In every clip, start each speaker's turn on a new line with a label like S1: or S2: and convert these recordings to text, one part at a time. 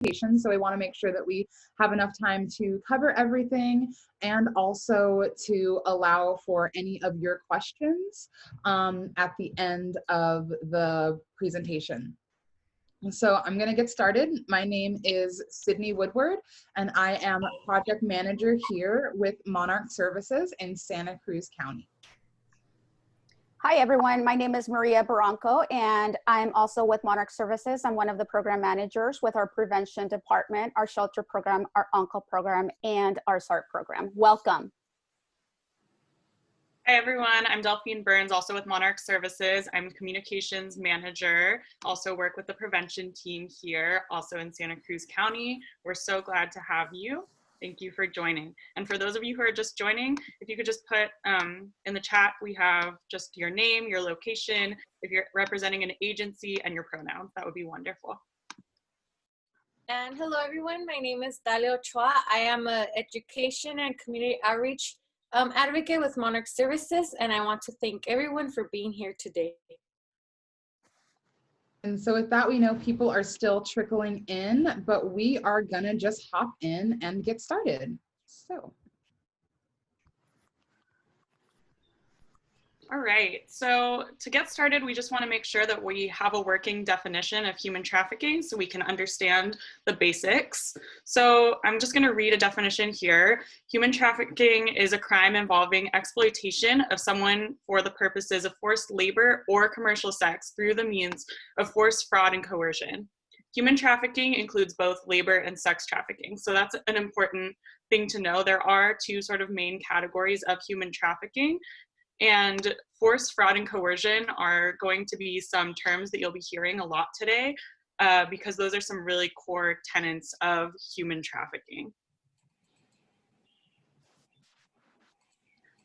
S1: presentation, so I want to make sure that we have enough time to cover everything and also to allow for any of your questions at the end of the presentation. So I'm going to get started. My name is Sydney Woodward, and I am project manager here with Monarch Services in Santa Cruz County.
S2: Hi, everyone. My name is Maria Barranco, and I'm also with Monarch Services. I'm one of the program managers with our prevention department, our shelter program, our on-call program, and our SART program. Welcome.
S3: Hi everyone, I'm Delphine Burns, also with Monarch Services. I'm communications manager, also work with the prevention team here, also in Santa Cruz County. We're so glad to have you. Thank you for joining. And for those of you who are just joining, if you could just put in the chat, we have just your name, your location, if you're representing an agency, and your pronouns, that would be wonderful.
S4: And hello everyone, my name is Dalia Ochoa. I am an education and community outreach advocate with Monarch Services, and I want to thank everyone for being here today.
S1: And so with that, we know people are still trickling in, but we are gonna just hop in and get started. So.
S3: All right, so to get started, we just want to make sure that we have a working definition of human trafficking so we can understand the basics. So I'm just going to read a definition here. Human trafficking is a crime involving exploitation of someone for the purposes of forced labor or commercial sex through the means of force, fraud, and coercion. Human trafficking includes both labor and sex trafficking. So that's an important thing to know. There are two sort of main categories of human trafficking. And force, fraud, and coercion are going to be some terms that you'll be hearing a lot today because those are some really core tenets of human trafficking.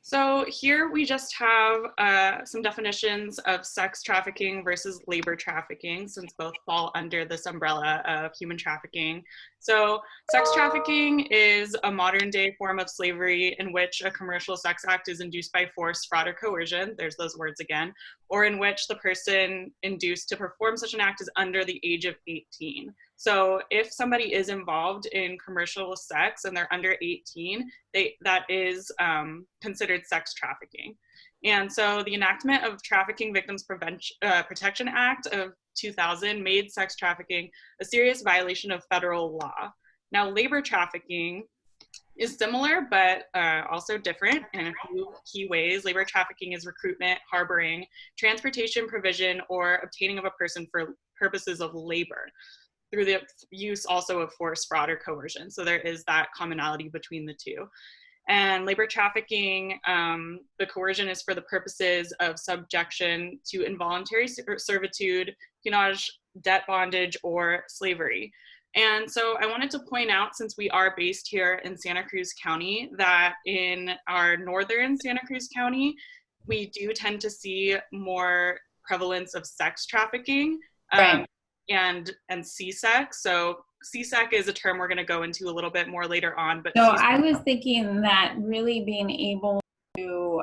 S3: So here we just have some definitions of sex trafficking versus labor trafficking, since both fall under this umbrella of human trafficking. So sex trafficking is a modern day form of slavery in which a commercial sex act is induced by force, fraud, or coercion, there's those words again, or in which the person induced to perform such an act is under the age of 18. So if somebody is involved in commercial sex and they're under 18, that is considered sex trafficking. And so the enactment of Trafficking Victims Protection Act of 2000 made sex trafficking a serious violation of federal law. Now, labor trafficking is similar, but also different in a few key ways. Labor trafficking is recruitment, harboring, transportation, provision, or obtaining of a person for purposes of labor, through the use also of force, fraud, or coercion. So there is that commonality between the two. And labor trafficking, the coercion is for the purposes of subjection to involuntary servitude, peonage, debt bondage, or slavery. And so I wanted to point out, since we are based here in Santa Cruz County, that in our northern Santa Cruz County, we do tend to see more prevalence of sex trafficking.
S2: Right.
S3: And CSEC. So CSEC is a term we're going to go into a little bit more later on. But
S5: so
S3: CSEC,
S5: I was thinking that really being able to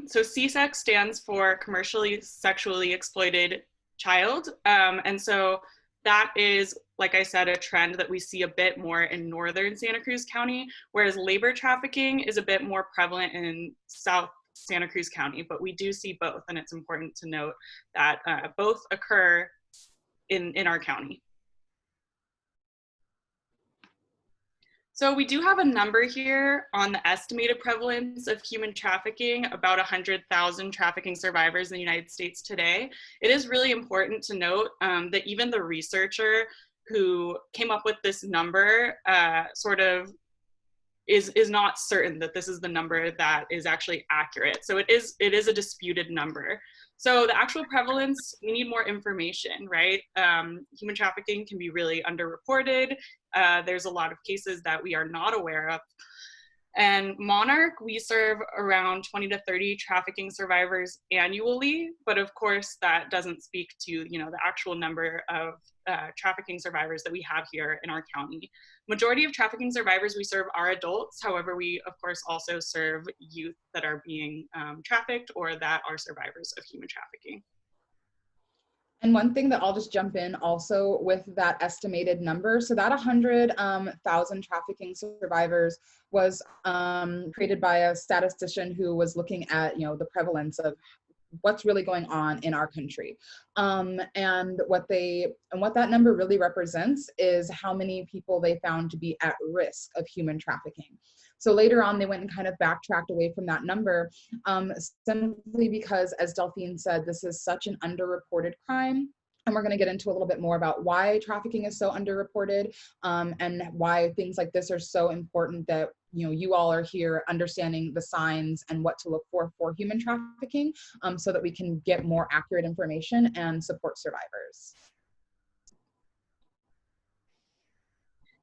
S3: so CSEC stands for commercially sexually exploited child, and so that is, like I said, a trend that we see a bit more in northern Santa Cruz County, whereas labor trafficking is a bit more prevalent in South Santa Cruz County, but we do see both, and it's important to note that both occur in our county. So we do have a number here on the estimated prevalence of human trafficking, about 100,000 trafficking survivors in the United States today. It is really important to note that even the researcher who came up with this number sort of is not certain that this is the number that is actually accurate. So it is a disputed number. So the actual prevalence, we need more information, right? Human trafficking can be really underreported. There's a lot of cases that we are not aware of. And Monarch, we serve around 20 to 30 trafficking survivors annually, but of course that doesn't speak to, the actual number of trafficking survivors that we have here in our county. Majority of trafficking survivors we serve are adults. However, we of course also serve youth that are being trafficked or that are survivors of human trafficking.
S1: And one thing that I'll just jump in also with that estimated number, so that 100,000 trafficking survivors was created by a statistician who was looking at, the prevalence of what's really going on in our country. And what that number really represents is how many people they found to be at risk of human trafficking. So later on, they went and kind of backtracked away from that number, simply because, as Delphine said, this is such an underreported crime. And we're going to get into a little bit more about why trafficking is so underreported, and why things like this are so important, that you all are here understanding the signs and what to look for human trafficking, so that we can get more accurate information and support survivors.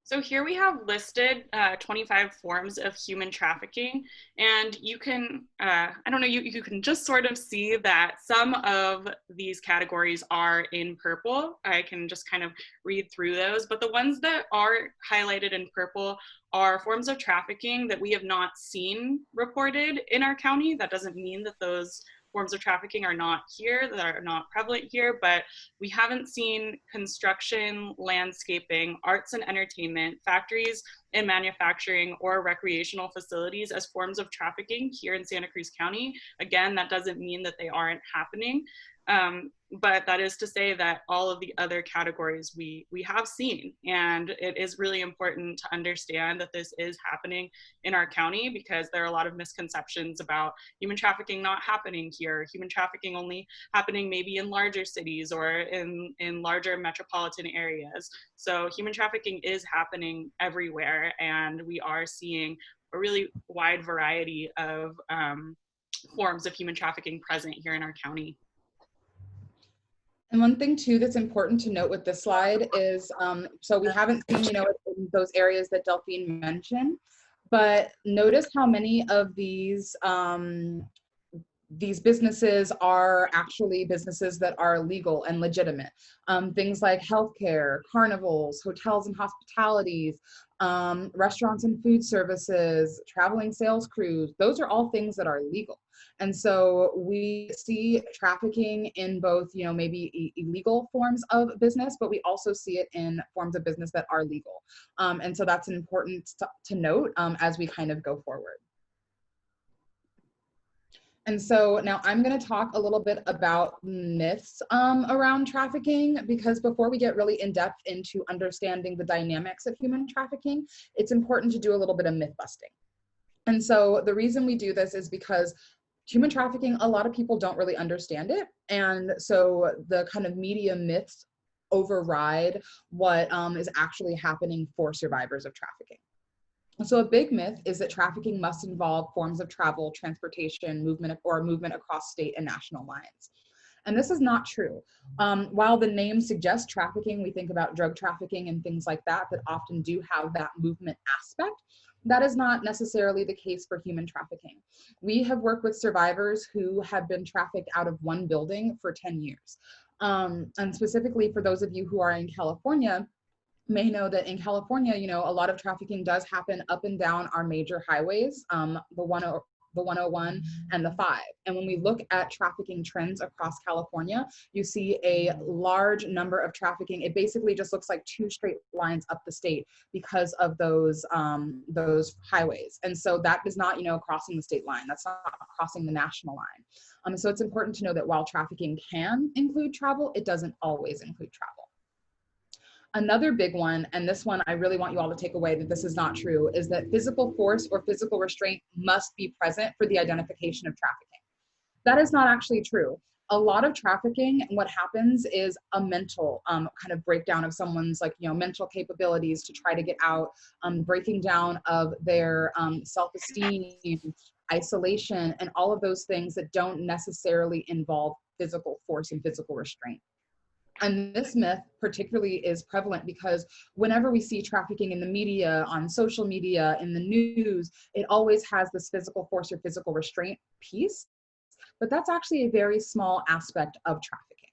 S3: So here we have listed 25 forms of human trafficking, and you can, I don't know, you can just sort of see that some of these categories are in purple. I can just kind of read through those, but the ones that are highlighted in purple are forms of trafficking that we have not seen reported in our county. That doesn't mean that those forms of trafficking are not here, that are not prevalent here, but we haven't seen construction, landscaping, arts and entertainment, factories and manufacturing, or recreational facilities as forms of trafficking here in Santa Cruz County. Again, that doesn't mean that they aren't happening. But that is to say that all of the other categories we have seen, and it is really important to understand that this is happening in our county, because there are a lot of misconceptions about human trafficking not happening here, human trafficking only happening maybe in larger cities or in larger metropolitan areas. So human trafficking is happening everywhere, and we are seeing a really wide variety of forms of human trafficking present here in our county.
S1: And one thing too that's important to note with this slide is, so we haven't seen, in those areas that Delphine mentioned, but notice how many of these businesses are actually businesses that are legal and legitimate. Things like healthcare, carnivals, hotels and hospitalities, restaurants and food services, traveling sales crews, those are all things that are legal. And so we see trafficking in both, maybe illegal forms of business, but we also see it in forms of business that are legal. And so that's important to note as we kind of go forward. And so now I'm going to talk a little bit about myths around trafficking, because before we get really in depth into understanding the dynamics of human trafficking, it's important to do a little bit of myth busting. And so the reason we do this is because human trafficking, a lot of people don't really understand it. And so the kind of media myths override what is actually happening for survivors of trafficking. So a big myth is that trafficking must involve forms of travel, transportation, movement across state and national lines. And this is not true. While the name suggests trafficking, we think about drug trafficking and things like that often do have that movement aspect. That is not necessarily the case for human trafficking. We have worked with survivors who have been trafficked out of one building for 10 years. And specifically for those of you who are in California, may know that in California, a lot of trafficking does happen up and down our major highways, the 101 and the 5. And when we look at trafficking trends across California, you see a large number of trafficking. It basically just looks like two straight lines up the state because of those highways. And so that is not, crossing the state line. That's not crossing the national line. So it's important to know that while trafficking can include travel, it doesn't always include travel. Another big one, and this one I really want you all to take away that this is not true, is that physical force or physical restraint must be present for the identification of trafficking. That is not actually true. A lot of trafficking, what happens is a mental kind of breakdown of someone's mental capabilities to try to get out, breaking down of their self-esteem, isolation, and all of those things that don't necessarily involve physical force and physical restraint. And this myth particularly is prevalent because whenever we see trafficking in the media, on social media, in the news, it always has this physical force or physical restraint piece, but that's actually a very small aspect of trafficking.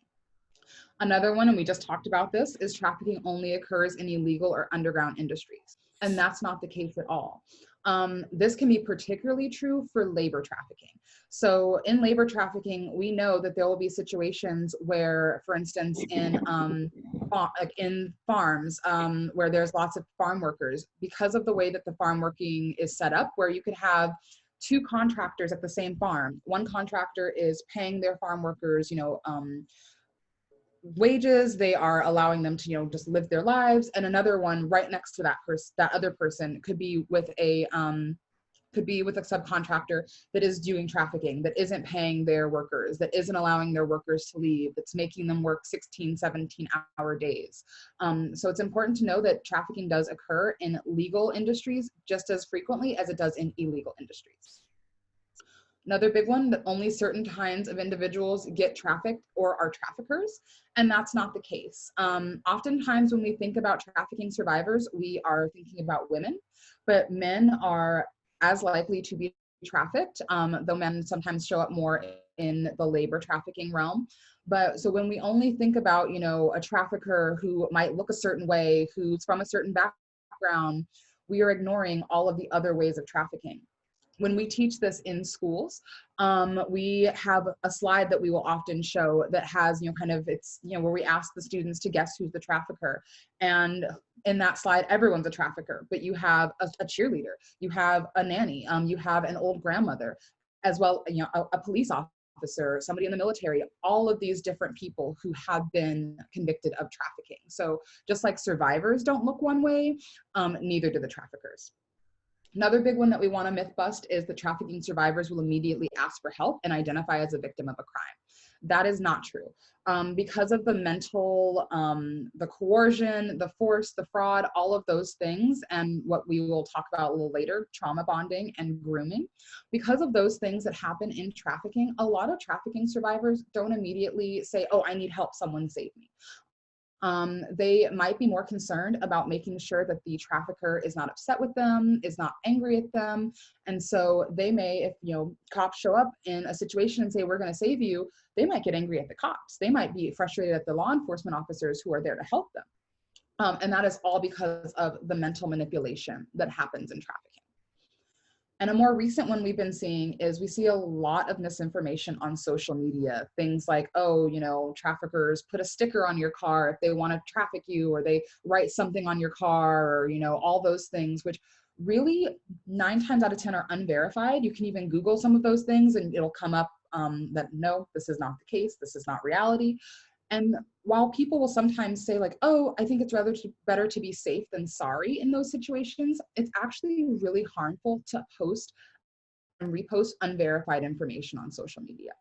S1: Another one, and we just talked about this, is trafficking only occurs in illegal or underground industries, and that's not the case at all. This can be particularly true for labor trafficking. So in labor trafficking, we know that there will be situations where, for instance, in farms where there's lots of farm workers, because of the way that the farm working is set up, where you could have two contractors at the same farm. One contractor is paying their farm workers, wages, they are allowing them to, just live their lives, and another one right next to that person, that other person could be with a subcontractor that is doing trafficking, that isn't paying their workers, that isn't allowing their workers to leave, that's making them work 16, 17-hour days. So it's important to know that trafficking does occur in legal industries just as frequently as it does in illegal industries. Another big one, that only certain kinds of individuals get trafficked or are traffickers, and that's not the case. Oftentimes when we think about trafficking survivors, we are thinking about women, but men are as likely to be trafficked, though men sometimes show up more in the labor trafficking realm. But so when we only think about, a trafficker who might look a certain way, who's from a certain background, we are ignoring all of the other ways of trafficking. When we teach this in schools, we have a slide that we will often show that has, where we ask the students to guess who's the trafficker. And in that slide, everyone's a trafficker, but you have a cheerleader, you have a nanny, you have an old grandmother, as well, a police officer, somebody in the military, all of these different people who have been convicted of trafficking. So just like survivors don't look one way, neither do the traffickers. Another big one that we want to myth bust is that trafficking survivors will immediately ask for help and identify as a victim of a crime. That is not true. Because of the mental, the coercion, the force, the fraud, all of those things, and what we will talk about a little later, trauma bonding and grooming, because of those things that happen in trafficking, a lot of trafficking survivors don't immediately say, oh, I need help, someone save me. They might be more concerned about making sure that the trafficker is not upset with them, is not angry at them. And so they may, if cops show up in a situation and say, we're going to save you, they might get angry at the cops. They might be frustrated at the law enforcement officers who are there to help them. And that is all because of the mental manipulation that happens in trafficking. And a more recent one we've been seeing is we see a lot of misinformation on social media. Things like, oh, traffickers put a sticker on your car if they want to traffic you, or they write something on your car, or, all those things, which really 9 times out of 10 are unverified. You can even Google some of those things and it'll come up that no, this is not the case. This is not reality. And while people will sometimes say like, oh, I think it's better to be safe than sorry in those situations, it's actually really harmful to post and repost unverified information on social media.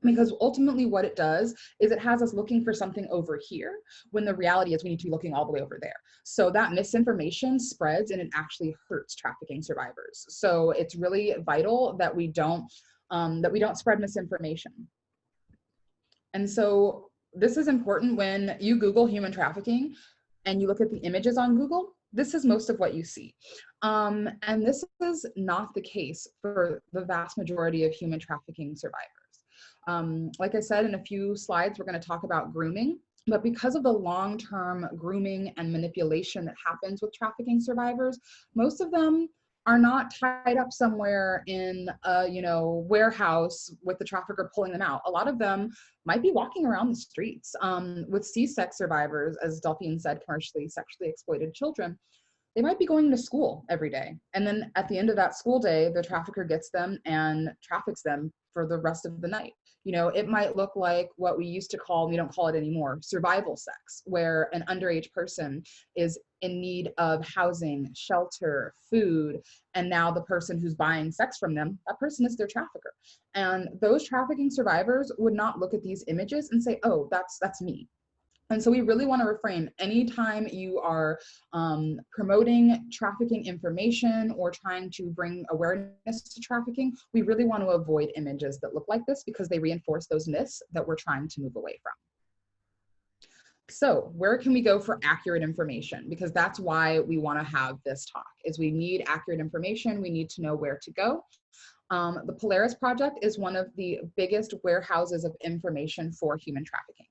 S1: Because ultimately what it does is it has us looking for something over here when the reality is we need to be looking all the way over there. So that misinformation spreads and it actually hurts trafficking survivors. So it's really vital that we don't spread misinformation. And so this is important when you Google human trafficking and you look at the images on Google, this is most of what you see. And this is not the case for the vast majority of human trafficking survivors. Like I said, in a few slides, we're going to talk about grooming, but because of the long-term grooming and manipulation that happens with trafficking survivors, most of them are not tied up somewhere in a warehouse with the trafficker pulling them out. A lot of them might be walking around the streets. With C-sex survivors, as Delphine said, commercially sexually exploited children, they might be going to school every day. And then at the end of that school day, the trafficker gets them and traffics them for the rest of the night. It might look like what we used to call, we don't call it anymore, survival sex, where an underage person is in need of housing, shelter, food, and now the person who's buying sex from them, that person is their trafficker. And those trafficking survivors would not look at these images and say, oh, that's me. And so we really want to refrain anytime you are promoting trafficking information or trying to bring awareness to trafficking, we really want to avoid images that look like this because they reinforce those myths that we're trying to move away from. So where can we go for accurate information? Because that's why we want to have this talk, is we need accurate information. We need to know where to go. The Polaris Project is one of the biggest warehouses of information for human trafficking.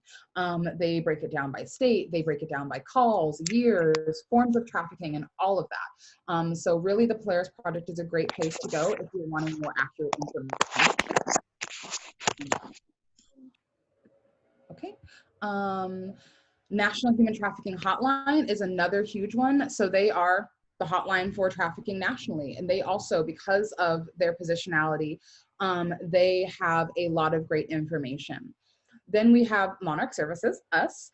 S1: They break it down by state, they break it down by calls, years, forms of trafficking, and all of that. So really the Polaris Project is a great place to go if you're wanting more accurate information. National Human Trafficking Hotline is another huge one. So they are the hotline for trafficking nationally. And they also, because of their positionality, they have a lot of great information. Then we have Monarch Services, us.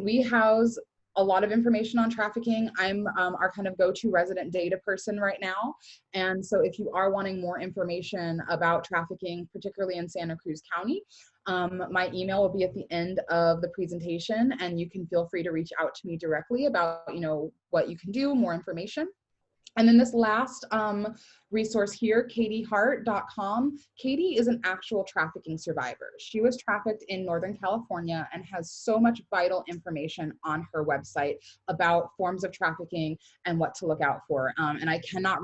S1: We house a lot of information on trafficking. I'm our kind of go-to resident data person right now. And so if you are wanting more information about trafficking, particularly in Santa Cruz County, my email will be at the end of the presentation, and you can feel free to reach out to me directly about, you know, what you can do, more information. And then this last resource here, katiehart.com. Katie is an actual trafficking survivor. She was trafficked in Northern California and has so much vital information on her website about forms of trafficking and what to look out for. And I cannot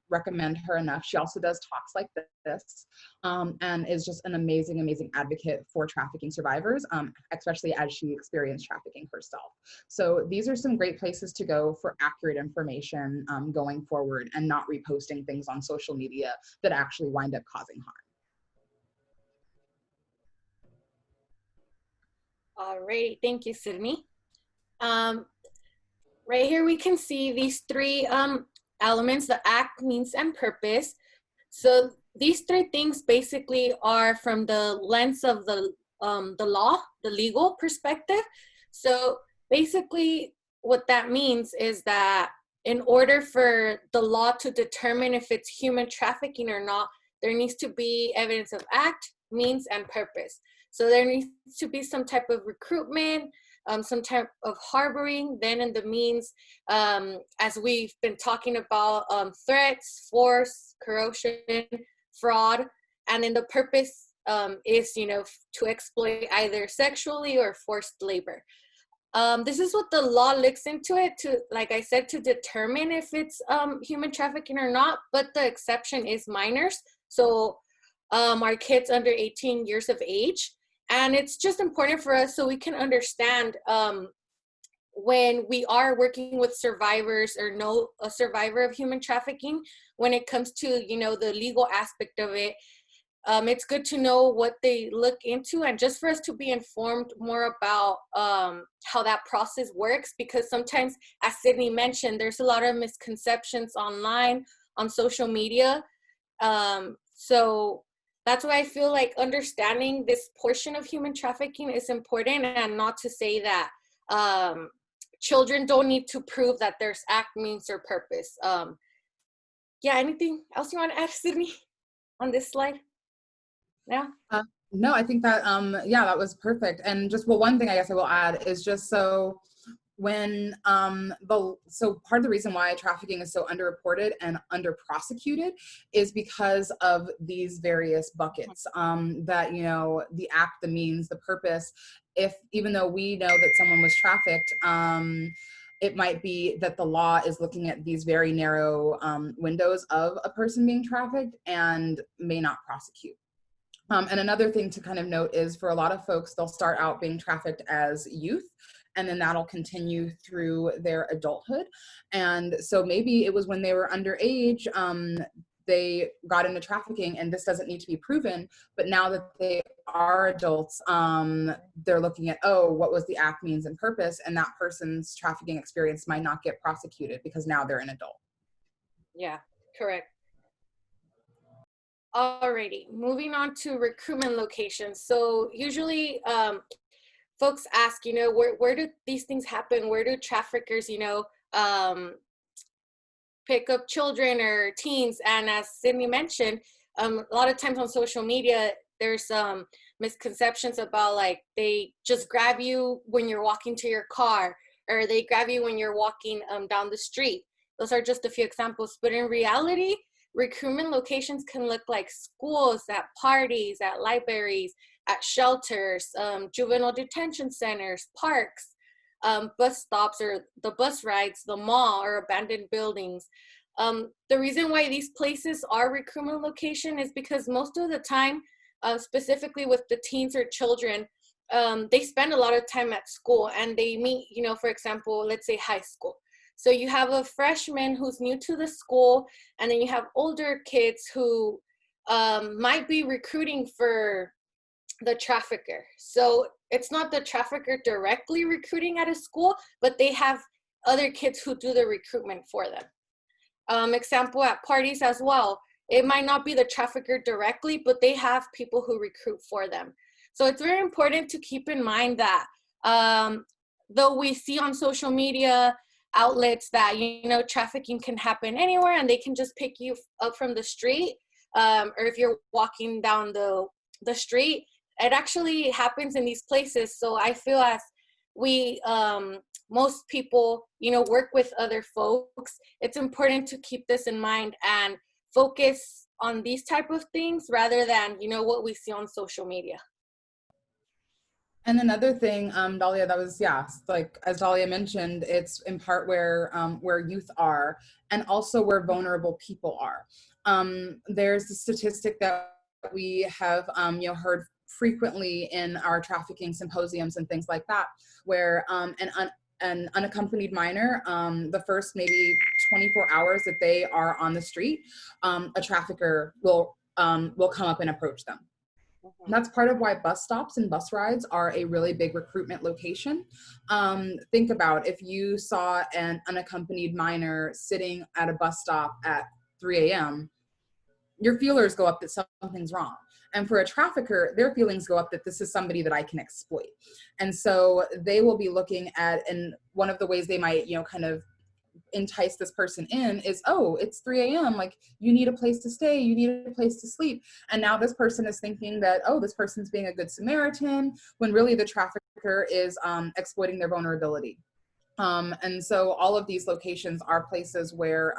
S1: recommend her enough. She also does talks like this and is just an amazing, amazing advocate for trafficking survivors, especially as she experienced trafficking herself. So these are some great places to go for accurate information going forward, and not reposting things on social media that actually wind up causing harm.
S4: All right, thank you, Sydney. Right here we can see these three elements: the act, means, and purpose. So these three things basically are from the lens of the law, the legal perspective. So basically what that means is that in order for the law to determine if it's human trafficking or not, there needs to be evidence of act, means, and purpose. So there needs to be some type of recruitment, some type of harboring. Then in the means, as we've been talking about, threats, force, coercion, fraud. And then the purpose is, you know, to exploit either sexually or forced labor. This is what the law looks into it to, like I said, to determine if it's human trafficking or not, but the exception is minors. So our kids under 18 years of age. And it's just important for us so we can understand when we are working with survivors or know a survivor of human trafficking, when it comes to, you know, the legal aspect of it. It's good to know what they look into, and just for us to be informed more about how that process works, because sometimes, as Sydney mentioned, there's a lot of misconceptions online, on social media. So that's why I feel like understanding this portion of human trafficking is important, and not to say that children don't need to prove that there's act, means, or purpose. Yeah, anything else you want to add, Sydney, on this slide? Yeah.
S1: No, I think that, yeah, that was perfect. And just, well, one thing I guess I will add is just so when, so part of the reason why trafficking is so underreported and under prosecuted is because of these various buckets, that, you know, the act, the means, the purpose. If, even though we know that someone was trafficked, it might be that the law is looking at these very narrow windows of a person being trafficked and may not prosecute. And another thing to kind of note is, for a lot of folks, they'll start out being trafficked as youth, and then that'll continue through their adulthood. And so maybe it was when they were underage, they got into trafficking, and this doesn't need to be proven, but now that they are adults, they're looking at, oh, what was the act, means, and purpose, and that person's trafficking experience might not get prosecuted because now they're an adult.
S4: Yeah, correct. Alrighty, moving on to recruitment locations. So usually folks ask, you know, where do these things happen? Where do traffickers, you know, pick up children or teens? And as Sydney mentioned, a lot of times on social media, there's misconceptions about, like, they just grab you when you're walking to your car, or they grab you when you're walking down the street. Those are just a few examples, but in reality, recruitment locations can look like schools, at parties, at libraries, at shelters, juvenile detention centers, parks, bus stops, or the bus rides, the mall, or abandoned buildings. The reason why these places are recruitment location is because most of the time, specifically with the teens or children, they spend a lot of time at school, and they meet, you know, for example, let's say high school. So you have a freshman who's new to the school, and then you have older kids who might be recruiting for the trafficker. So it's not the trafficker directly recruiting at a school, but they have other kids who do the recruitment for them. Example at parties as well. It might not be the trafficker directly, but they have people who recruit for them. So it's very important to keep in mind that though we see on social media outlets that, you know, trafficking can happen anywhere and they can just pick you up from the street, or if you're walking down the street, it actually happens in these places. So I feel as we, most people, you know, work with other folks, it's important to keep this in mind and focus on these type of things rather than, you know, what we see on social media.
S1: And another thing, Dahlia, that was, yeah, like as Dahlia mentioned, it's in part where youth are, and also where vulnerable people are. There's a statistic that we have, you know, heard frequently in our trafficking symposiums and things like that, where an unaccompanied minor, the first maybe 24 hours that they are on the street, a trafficker will come up and approach them. And that's part of why bus stops and bus rides are a really big recruitment location. Think about if you saw an unaccompanied minor sitting at a bus stop at 3 a.m., your feelers go up that something's wrong. And for a trafficker, their feelings go up that this is somebody that I can exploit. And so they will be looking at, and one of the ways they might, you know, kind of entice this person in is, oh, it's 3 a.m. like you need a place to stay, you need a place to sleep. And now this person is thinking that, oh, this person's being a good Samaritan, when really the trafficker is exploiting their vulnerability. And so all of these locations are places where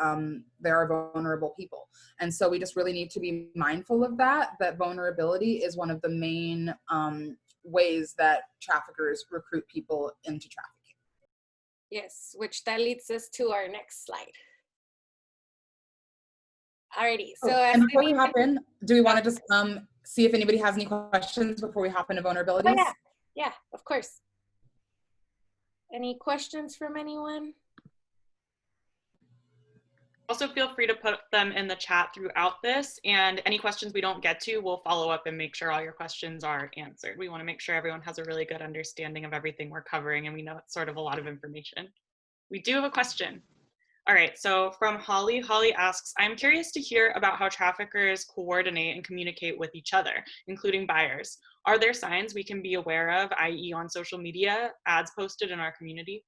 S1: there are vulnerable people. And so we just really need to be mindful of that vulnerability is one of the main ways that traffickers recruit people into trafficking.
S4: Yes, which that leads us to our next slide. Alrighty, so
S1: and before we hop in, do we want to just see if anybody has any questions before we hop into vulnerabilities?
S4: Oh, yeah, of course. Any questions from anyone?
S3: Also, feel free to put them in the chat throughout this, and any questions we don't get to, we'll follow up and make sure all your questions are answered. We want to make sure everyone has a really good understanding of everything we're covering, and we know it's sort of a lot of information. We do have a question. All right, so from Holly. Holly asks, I'm curious to hear about how traffickers coordinate and communicate with each other, including buyers. Are there signs we can be aware of, i.e. on social media, ads posted in our community?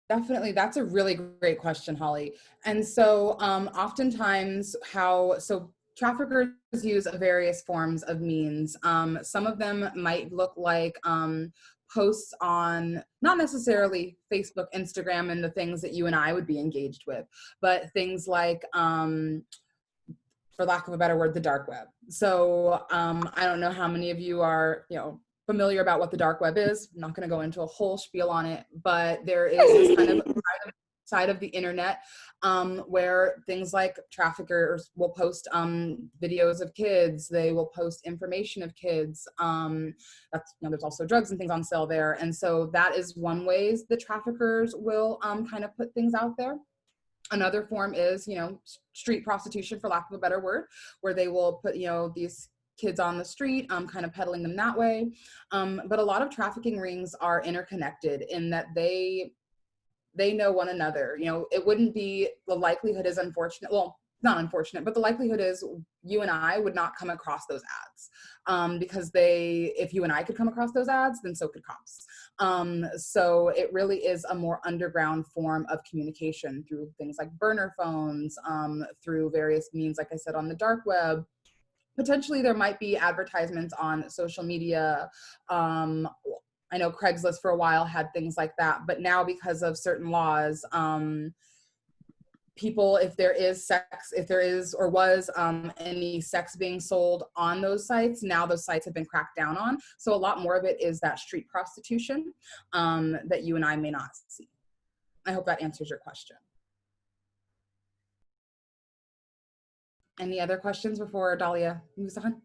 S1: Definitely, that's a really great question, Holly. And so oftentimes traffickers use various forms of means. Some of them might look like posts on not necessarily Facebook, Instagram, and the things that you and I would be engaged with, but things like, for lack of a better word, the dark web. So I don't know how many of you are, you know, familiar about what the dark web is. I'm not going to go into a whole spiel on it, but there is this kind of side of the internet where things like traffickers will post videos of kids. They will post information of kids. That's, you know, there's also drugs and things on sale there. And so that is one ways the traffickers will kind of put things out there. Another form is, you know, street prostitution, for lack of a better word, where they will put, you know, these kids on the street, kind of peddling them that way. But a lot of trafficking rings are interconnected in that they know one another. You know, it wouldn't be, the likelihood is unfortunate, well, not unfortunate, but the likelihood is you and I would not come across those ads because if you and I could come across those ads, then so could cops. So it really is a more underground form of communication through things like burner phones, through various means, like I said, on the dark web. Potentially there might be advertisements on social media. I know Craigslist for a while had things like that, but now because of certain laws, people, if there is or was any sex being sold on those sites, now those sites have been cracked down on. So a lot more of it is that street prostitution that you and I may not see. I hope that answers your question. Any other questions before Dahlia moves on?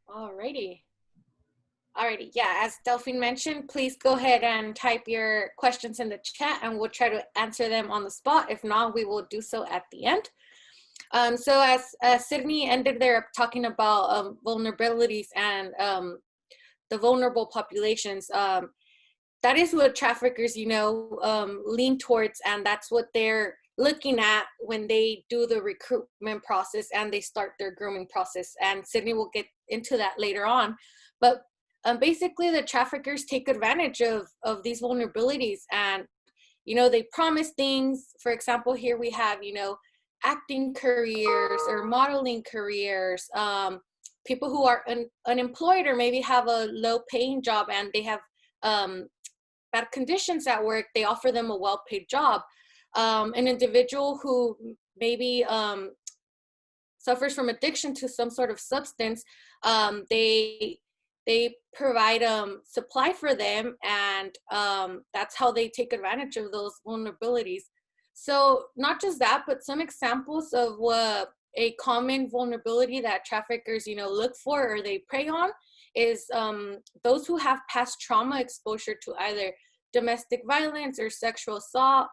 S4: Alrighty. Alrighty, yeah, as Delphine mentioned, please go ahead and type your questions in the chat and we'll try to answer them on the spot. If not, we will do so at the end. So as Sydney ended there talking about vulnerabilities and the vulnerable populations, that is what traffickers, lean towards, and that's what they're looking at when they do the recruitment process and they start their grooming process. And Sydney will get into that later on. But basically, the traffickers take advantage of these vulnerabilities, and they promise things. For example, here we have acting careers or modeling careers. People who are unemployed or maybe have a low-paying job and they have bad conditions at work. They offer them a well-paid job. An individual who maybe suffers from addiction to some sort of substance, they provide supply for them, and that's how they take advantage of those vulnerabilities. So not just that, but some examples of what a common vulnerability that traffickers, look for or they prey on is those who have past trauma exposure to either domestic violence or sexual assault,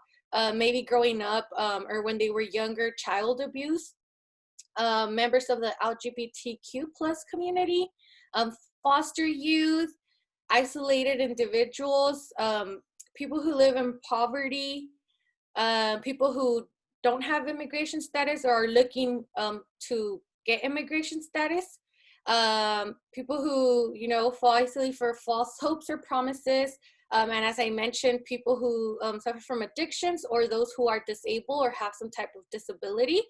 S4: maybe growing up or when they were younger, child abuse, members of the LGBTQ plus community, foster youth, isolated individuals, people who live in poverty, people who don't have immigration status or are looking to get immigration status, people who, fall easily for false hopes or promises, and as I mentioned, people who suffer from addictions or those who are disabled or have some type of disability.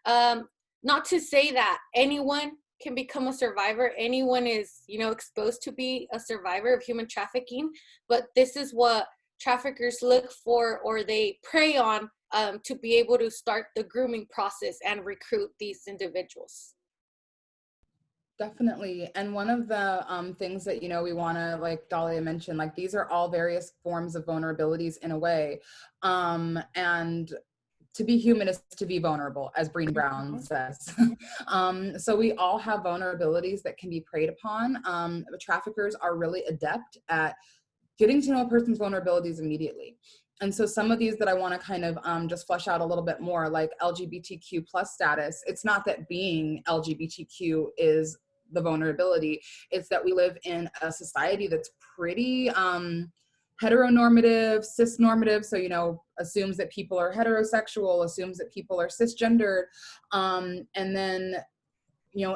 S4: Not to say that anyone can become a survivor. Anyone is, exposed to be a survivor of human trafficking, but this is what traffickers look for or they prey on to be able to start the grooming process and recruit these individuals.
S1: Definitely. And one of the things that, we want to, like Dahlia mentioned, like these are all various forms of vulnerabilities in a way. And to be human is to be vulnerable, as Brené Brown says. So we all have vulnerabilities that can be preyed upon. Traffickers are really adept at getting to know a person's vulnerabilities immediately. And so some of these that I want to kind of just flesh out a little bit more, like LGBTQ plus status, it's not that being LGBTQ is the vulnerability, it's that we live in a society that's pretty heteronormative, cisnormative, so, assumes that people are heterosexual, assumes that people are cisgendered, and then,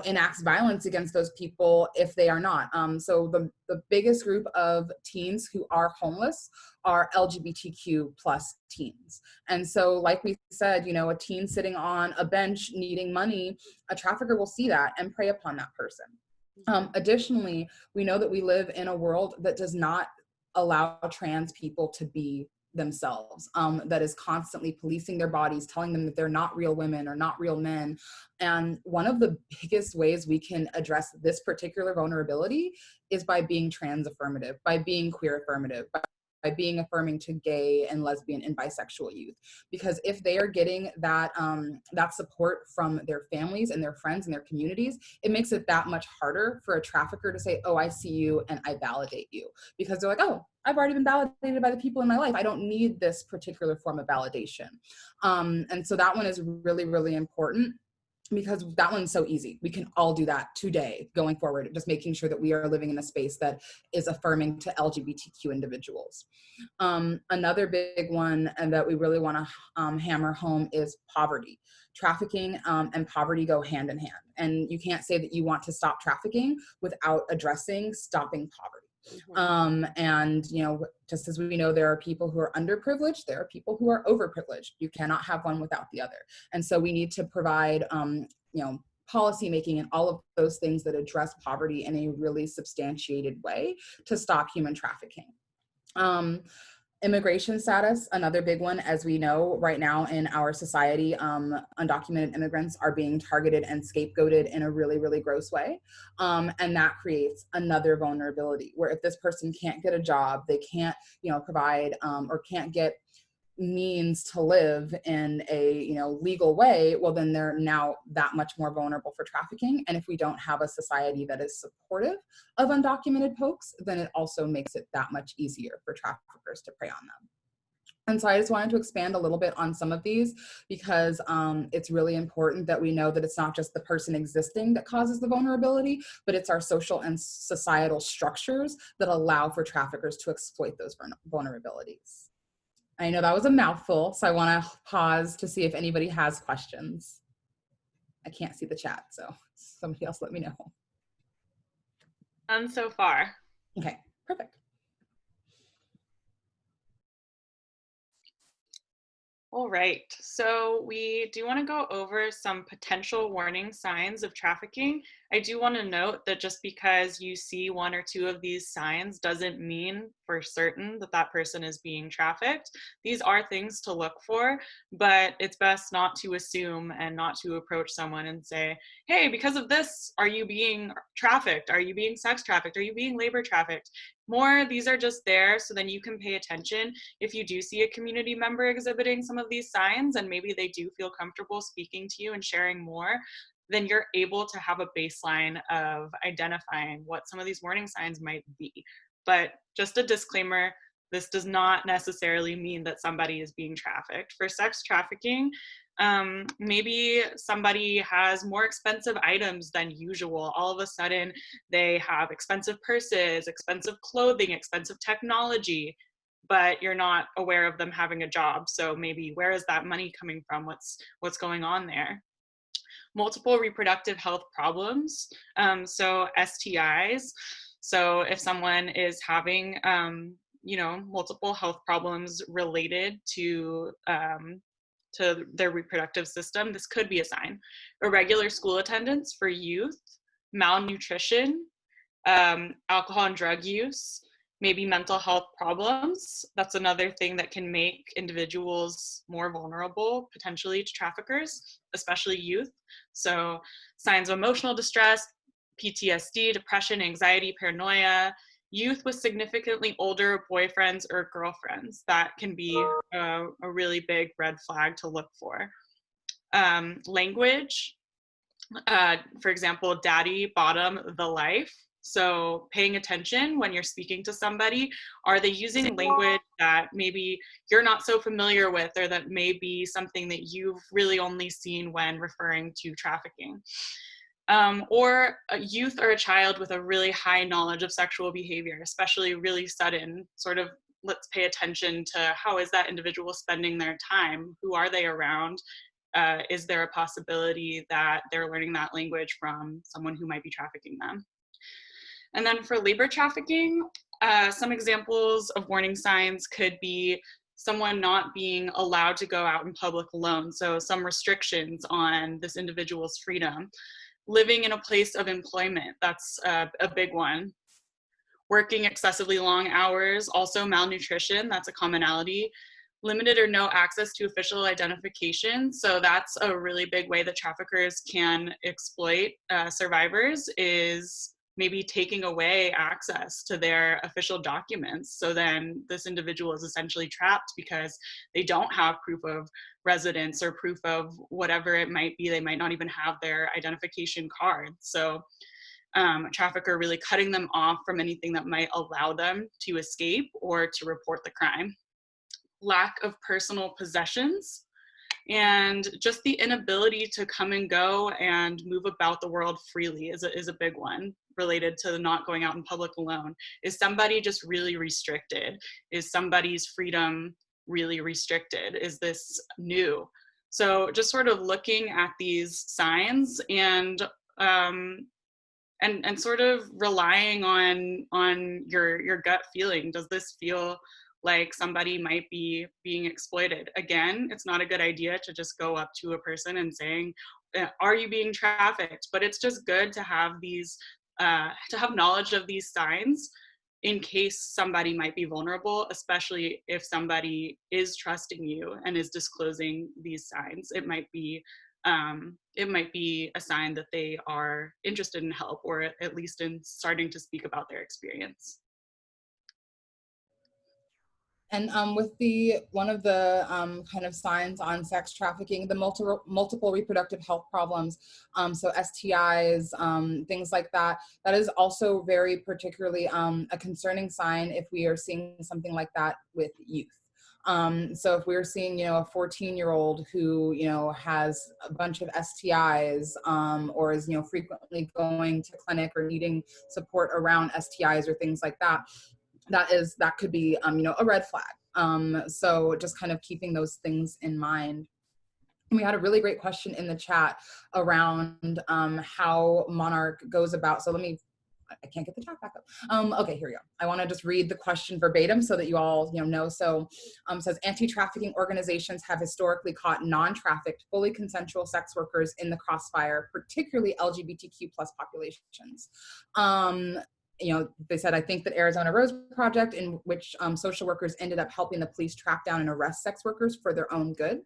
S1: enacts violence against those people if they are not. So the biggest group of teens who are homeless are LGBTQ plus teens. And so like we said, a teen sitting on a bench needing money, a trafficker will see that and prey upon that person. Additionally, we know that we live in a world that does not allow trans people to be themselves, that is constantly policing their bodies, telling them that they're not real women or not real men. And one of the biggest ways we can address this particular vulnerability is by being trans affirmative, by being queer affirmative, by being affirming to gay and lesbian and bisexual youth. Because if they are getting that that support from their families and their friends and their communities, it makes it that much harder for a trafficker to say, oh, I see you and I validate you. Because they're like, oh, I've already been validated by the people in my life. I don't need this particular form of validation. And so that one is really, really important, because that one's so easy. We can all do that today going forward, just making sure that we are living in a space that is affirming to LGBTQ individuals. Another big one and that we really want to hammer home is poverty. Trafficking and poverty go hand in hand. And you can't say that you want to stop trafficking without addressing stopping poverty. And, just as we know, there are people who are underprivileged, there are people who are overprivileged. You cannot have one without the other. And so we need to provide, policy making and all of those things that address poverty in a really substantiated way to stop human trafficking. Immigration status, another big one. As we know right now in our society, undocumented immigrants are being targeted and scapegoated in a really, really gross way. And that creates another vulnerability where if this person can't get a job, they can't, provide or can't get, means to live in a, you know, legal way, well, then they're now that much more vulnerable for trafficking. And if we don't have a society that is supportive of undocumented folks, then it also makes it that much easier for traffickers to prey on them. And so I just wanted to expand a little bit on some of these because it's really important that we know that it's not just the person existing that causes the vulnerability, but it's our social and societal structures that allow for traffickers to exploit those vulnerabilities. I know that was a mouthful, so I want to pause to see if anybody has questions. I can't see the chat, so somebody else let me know.
S3: None so far.
S1: Okay, perfect.
S3: All right, so we do want to go over some potential warning signs of trafficking. I do want to note that just because you see one or two of these signs doesn't mean for certain that that person is being trafficked. These are things to look for, but it's best not to assume and not to approach someone and say, hey, because of this, are you being trafficked? Are you being sex trafficked? Are you being labor trafficked? More, these are just there so then you can pay attention. If you do see a community member exhibiting some of these signs and maybe they do feel comfortable speaking to you and sharing more, then you're able to have a baseline of identifying what some of these warning signs might be. But just a disclaimer, this does not necessarily mean that somebody is being trafficked. For sex trafficking, maybe somebody has more expensive items than usual. All of a sudden, they have expensive purses, expensive clothing, expensive technology, but you're not aware of them having a job. So maybe where is that money coming from? What's going on there? Multiple reproductive health problems, so STIs. So if someone is having, you know, multiple health problems related to their reproductive system, this could be a sign. Irregular school attendance for youth, malnutrition, alcohol and drug use, maybe mental health problems. That's another thing that can make individuals more vulnerable potentially to traffickers, especially youth. So signs of emotional distress, PTSD, depression, anxiety, paranoia, youth with significantly older boyfriends or girlfriends. That can be a really big red flag to look for. Language, for example, daddy, bottom, the life. So paying attention when you're speaking to somebody, are they using language that maybe you're not so familiar with, or that may be something that you've really only seen when referring to trafficking? Or a youth or a child with a really high knowledge of sexual behavior, especially really sudden, sort of let's pay attention to how is that individual spending their time? Who are they around? Is there a possibility that they're learning that language from someone who might be trafficking them? And then for labor trafficking, some examples of warning signs could be someone not being allowed to go out in public alone. So some restrictions on this individual's freedom. Living in a place of employment, that's a big one. Working excessively long hours, also malnutrition, that's a commonality. Limited or no access to official identification. So that's a really big way that traffickers can exploit survivors, is maybe taking away access to their official documents. So then this individual is essentially trapped because they don't have proof of residence or proof of whatever it might be. They might not even have their identification card. So a trafficker really cutting them off from anything that might allow them to escape or to report the crime. Lack of personal possessions, and just the inability to come and go and move about the world freely is a big one, related to not going out in public alone. Is somebody just really restricted? Is somebody's freedom really restricted? Is this new? So just sort of looking at these signs and sort of relying on your gut feeling. Does this feel like somebody might be being exploited? Again, it's not a good idea to just go up to a person and saying, are you being trafficked? But it's just good to have these, to have knowledge of these signs in case somebody might be vulnerable, especially if somebody is trusting you and is disclosing these signs. It might be a sign that they are interested in help, or at least in starting to speak about their experience.
S1: And with one of the kind of signs on sex trafficking, the multiple reproductive health problems, so STIs, things like that, that is also very particularly a concerning sign if we are seeing something like that with youth. So if we're seeing, a 14-year-old who, has a bunch of STIs, or is, frequently going to clinic or needing support around STIs or things like that, that could be, a red flag. So just kind of keeping those things in mind. And we had a really great question in the chat around how Monarch goes about. So I can't get the chat back up. Okay, here we go. I want to just read the question verbatim so that you all know. So it says, anti-trafficking organizations have historically caught non-trafficked, fully consensual sex workers in the crossfire, particularly LGBTQ+ populations. They said, I think that Arizona Rose Project, in which social workers ended up helping the police track down and arrest sex workers for their own good.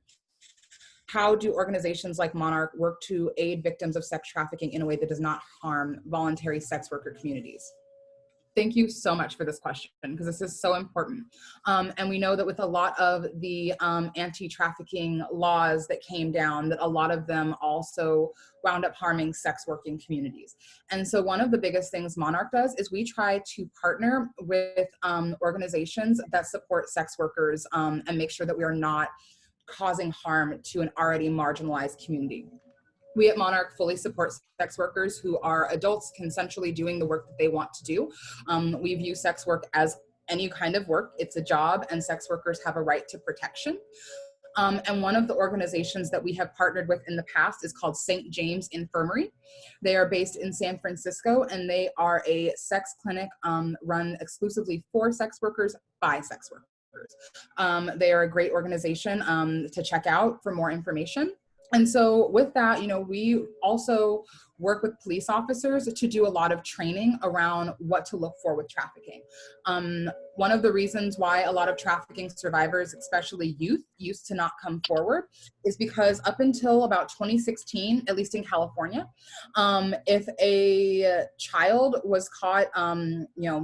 S1: How do organizations like Monarch work to aid victims of sex trafficking in a way that does not harm voluntary sex worker communities? Thank you so much for this question, because this is so important. And we know that with a lot of the anti-trafficking laws that came down, that a lot of them also wound up harming sex working communities. And so one of the biggest things Monarch does is we try to partner with organizations that support sex workers and make sure that we are not causing harm to an already marginalized community. We at Monarch fully support sex workers who are adults consensually doing the work that they want to do. We view sex work as any kind of work. It's a job, and sex workers have a right to protection. And one of the organizations that we have partnered with in the past is called St. James Infirmary. They are based in San Francisco, and they are a sex clinic run exclusively for sex workers by sex workers. They are a great organization to check out for more information. And so with that, we also work with police officers to do a lot of training around what to look for with trafficking. One of the reasons why a lot of trafficking survivors, especially youth, used to not come forward is because up until about 2016, at least in California, if a child was caught,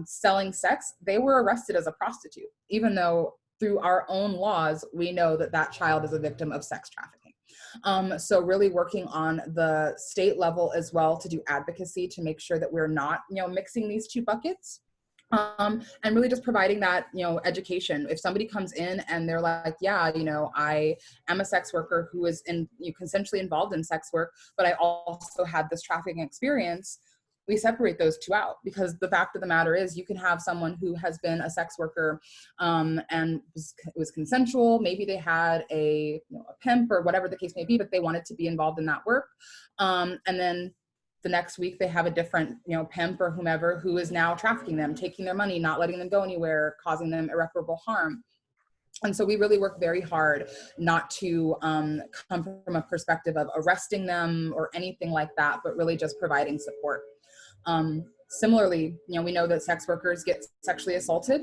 S1: selling sex, they were arrested as a prostitute, even though through our own laws, we know that that child is a victim of sex trafficking. So really working on the state level as well to do advocacy to make sure that we're not, mixing these two buckets. And really just providing that, education. If somebody comes in and they're like, yeah, I am a sex worker who is consensually involved in sex work, but I also had this trafficking experience, we separate those two out, because the fact of the matter is you can have someone who has been a sex worker and was consensual. Maybe they had a pimp or whatever the case may be, but they wanted to be involved in that work. And then the next week they have a different, pimp or whomever who is now trafficking them, taking their money, not letting them go anywhere, causing them irreparable harm. And so we really work very hard not to come from a perspective of arresting them or anything like that, but really just providing support. Similarly, we know that sex workers get sexually assaulted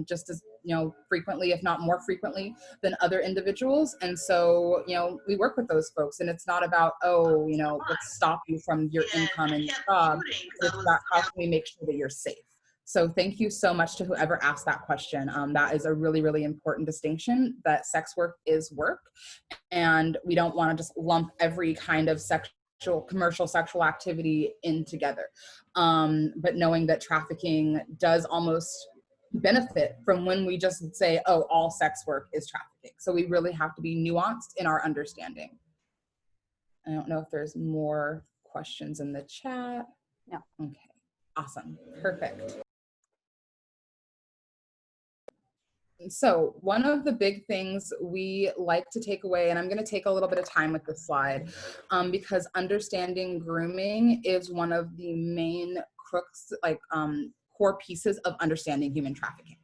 S1: just as, frequently, if not more frequently than other individuals. And so, we work with those folks, and it's not about, let's stop you from your income and your job. It's about how can we make sure that you're safe. So thank you so much to whoever asked that question. That is a really, really important distinction, that sex work is work. And we don't want to just lump every kind of commercial sexual activity in together. But knowing that trafficking does almost benefit from when we just say, oh, all sex work is trafficking. So we really have to be nuanced in our understanding. I don't know if there's more questions in the chat.
S2: No.
S1: Okay, awesome, perfect. So one of the big things we like to take away, and I'm going to take a little bit of time with this slide, because understanding grooming is one of the main crooks, core pieces of understanding human trafficking.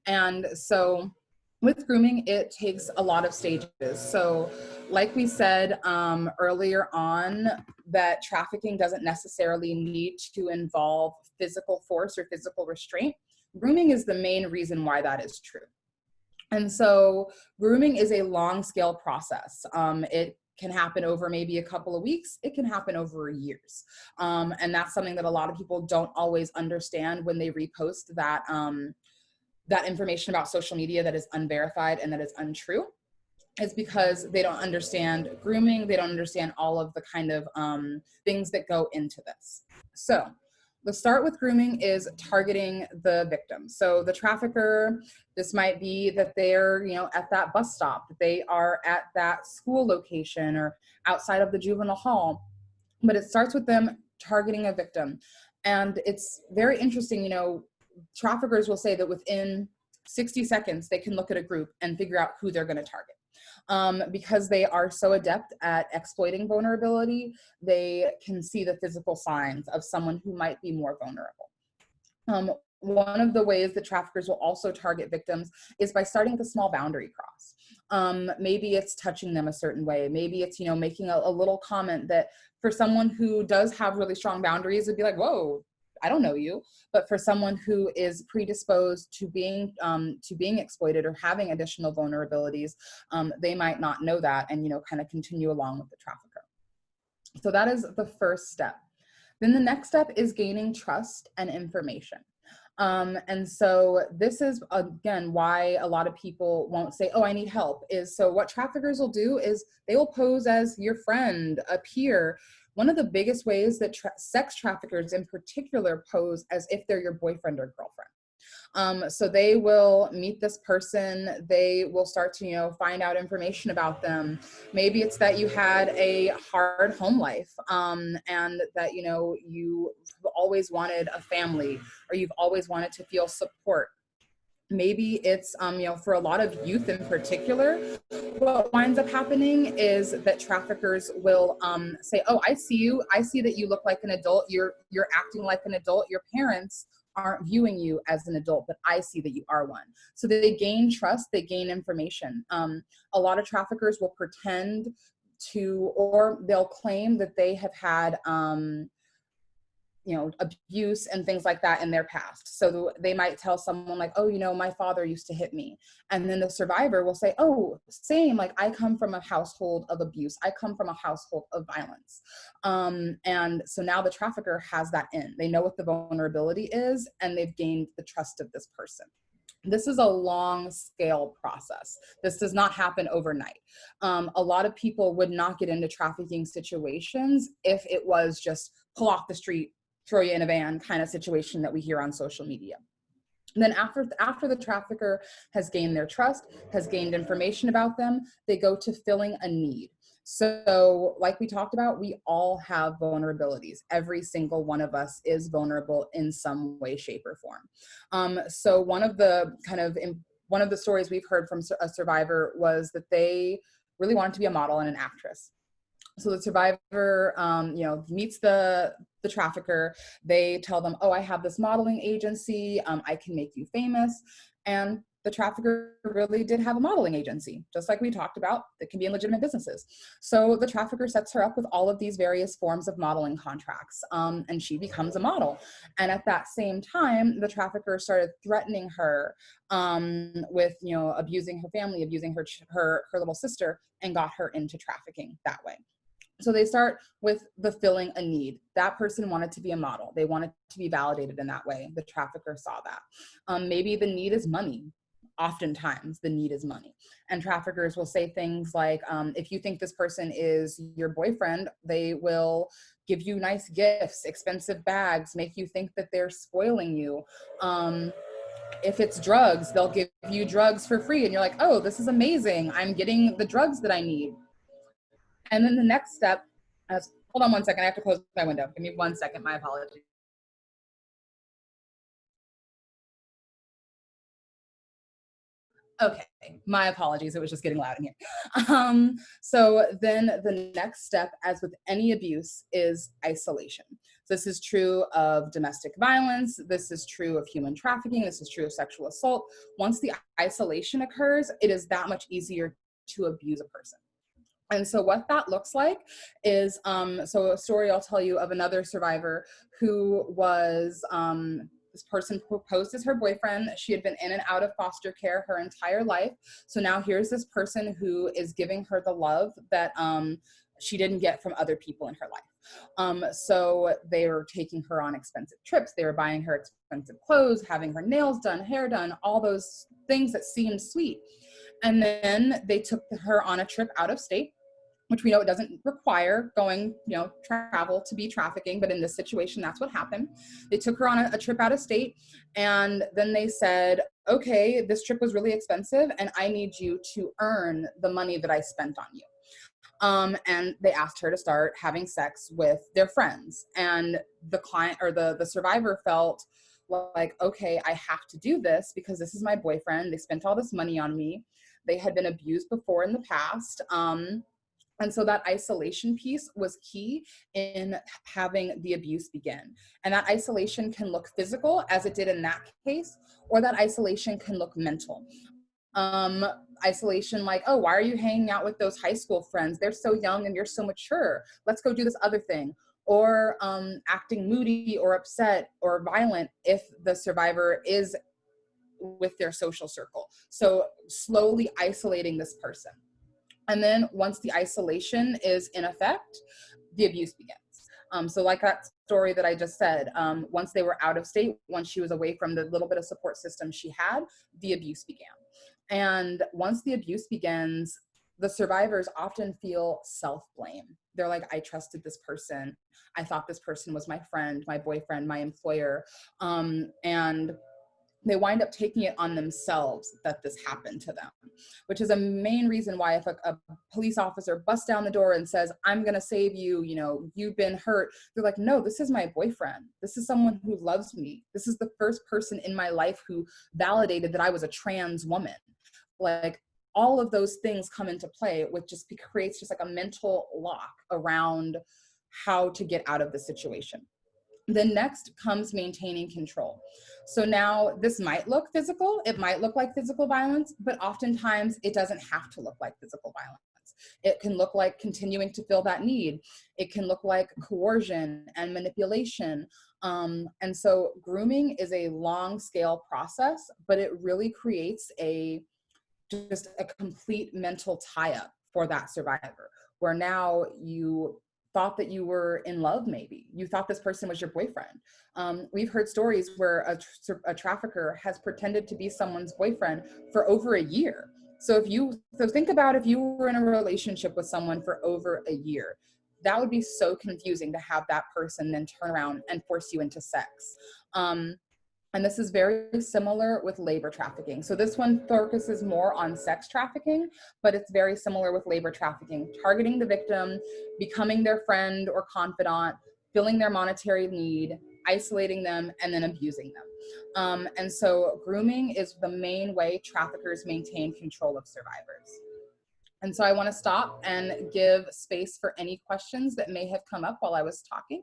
S1: And so with grooming, it takes a lot of stages. So like we said earlier on, that trafficking doesn't necessarily need to involve physical force or physical restraint. Grooming is the main reason why that is true. And so grooming is a long scale process. It can happen over maybe a couple of weeks. It can happen over years. And that's something that a lot of people don't always understand when they repost that that information about social media that is unverified and that is untrue is because they don't understand grooming. They don't understand all of the kind of things that go into this. So the start with grooming is targeting the victim. So the trafficker, this might be that they're, you know, at that bus stop, that they are at that school location or outside of the juvenile hall, but it starts with them targeting a victim. And it's very interesting, you know, traffickers will say that within 60 seconds, they can look at a group and figure out who they're going to target. Because they are so adept at exploiting vulnerability, they can see the physical signs of someone who might be more vulnerable. One of the ways that traffickers will also target victims is by starting with a small boundary cross. Maybe it's touching them a certain way. Maybe it's, you know, making a little comment that for someone who does have really strong boundaries would be like, whoa, I don't know you. But for someone who is predisposed to being exploited or having additional vulnerabilities, they might not know that and, you know, kind of continue along with the trafficker. So that is the first step. Then the next step is gaining trust and information. And so this is, again, why a lot of people won't say, oh, I need help, is so what traffickers will do is they will pose as your friend, a peer. One of the biggest ways that sex traffickers in particular pose as if they're your boyfriend or girlfriend. So they will meet this person, they will start to, you know, find out information about them. Maybe it's that you had a hard home life, and that, you know, you always wanted a family, or you've always wanted to feel support. Maybe it's, you know, for a lot of youth in particular, what winds up happening is that traffickers will say, oh, I see you. I see that you look like an adult. You're acting like an adult. Your parents aren't viewing you as an adult, but I see that you are one. So they gain trust, they gain information. A lot of traffickers will pretend to, or they'll claim that they have had, you know, abuse and things like that in their past. So they might tell someone like, oh, you know, my father used to hit me. And then the survivor will say, oh, same, like I come from a household of abuse. I come from a household of violence. And so now the trafficker has that in. They know what the vulnerability is, and they've gained the trust of this person. This is a long scale process. This does not happen overnight. A lot of people would not get into trafficking situations if it was just pull off the street, throw you in a van kind of situation that we hear on social media. And then after the trafficker has gained their trust, has gained information about them, they go to filling a need. So like we talked about, we all have vulnerabilities. Every single one of us is vulnerable in some way, shape, or form. So one of the stories we've heard from a survivor was that they really wanted to be a model and an actress. So the survivor, you know, meets the trafficker. They tell them, oh, I have this modeling agency. I can make you famous. And the trafficker really did have a modeling agency, just like we talked about, that can be in legitimate businesses. So the trafficker sets her up with all of these various forms of modeling contracts, and she becomes a model. And at that same time, the trafficker started threatening her with, you know, abusing her family, abusing her little sister, and got her into trafficking that way. So they start with the filling a need. That person wanted to be a model. They wanted to be validated in that way. The trafficker saw that. Maybe the need is money. Oftentimes the need is money. And traffickers will say things like, if you think this person is your boyfriend, they will give you nice gifts, expensive bags, make you think that they're spoiling you. If it's drugs, they'll give you drugs for free. And you're like, oh, this is amazing. I'm getting the drugs that I need. And then the next step, hold on one second, I have to close my window. Give me 1 second, my apologies. Okay, my apologies, it was just getting loud in here. So then the next step, as with any abuse, is isolation. This is true of domestic violence, this is true of human trafficking, this is true of sexual assault. Once the isolation occurs, it is that much easier to abuse a person. And so what that looks like is, so a story I'll tell you of another survivor who was, this person proposed as her boyfriend. She had been in and out of foster care her entire life. So now here's this person who is giving her the love that she didn't get from other people in her life. So they were taking her on expensive trips. They were buying her expensive clothes, having her nails done, hair done, all those things that seemed sweet. And then they took her on a trip out of state, which we know it doesn't require going, travel to be trafficking, but in this situation, that's what happened. They took her on a trip out of state, and then they said, okay, this trip was really expensive, and I need you to earn the money that I spent on you. And they asked her to start having sex with their friends. And the client or the survivor felt like, okay, I have to do this because this is my boyfriend. They spent all this money on me. They had been abused before in the past. And so that isolation piece was key in having the abuse begin. And that isolation can look physical, as it did in that case, or that isolation can look mental. Isolation like, oh, why are you hanging out with those high school friends? They're so young and you're so mature. Let's go do this other thing. Or acting moody or upset or violent if the survivor is with their social circle. So slowly isolating this person. And then once the isolation is in effect, the abuse begins. So like that story that I just said, once they were out of state, once she was away from the little bit of support system she had, the abuse began. And once the abuse begins, the survivors often feel self-blame. They're like, I trusted this person. I thought this person was my friend, my boyfriend, my employer. And they wind up taking it on themselves that this happened to them, which is a main reason why if a police officer busts down the door and says, I'm going to save you, you've been hurt. They're like, no, this is my boyfriend. This is someone who loves me. This is the first person in my life who validated that I was a trans woman. Like all of those things come into play, which just creates just like a mental lock around how to get out of the situation. Then next comes maintaining control. So now this might look physical, it might look like physical violence, but oftentimes it doesn't have to look like physical violence. It can look like continuing to fill that need. It can look like coercion and manipulation. And so grooming is a long scale process, but it really creates just a complete mental tie-up for that survivor, where now you thought that you were in love, maybe. You thought this person was your boyfriend. We've heard stories where a trafficker has pretended to be someone's boyfriend for over a year. So think about if you were in a relationship with someone for over a year. That would be so confusing to have that person then turn around and force you into sex. And this is very similar with labor trafficking. So this one focuses more on sex trafficking, but it's very similar with labor trafficking, targeting the victim, becoming their friend or confidant, filling their monetary need, isolating them, and then abusing them. And so grooming is the main way traffickers maintain control of survivors. And so I want to stop and give space for any questions that may have come up while I was talking.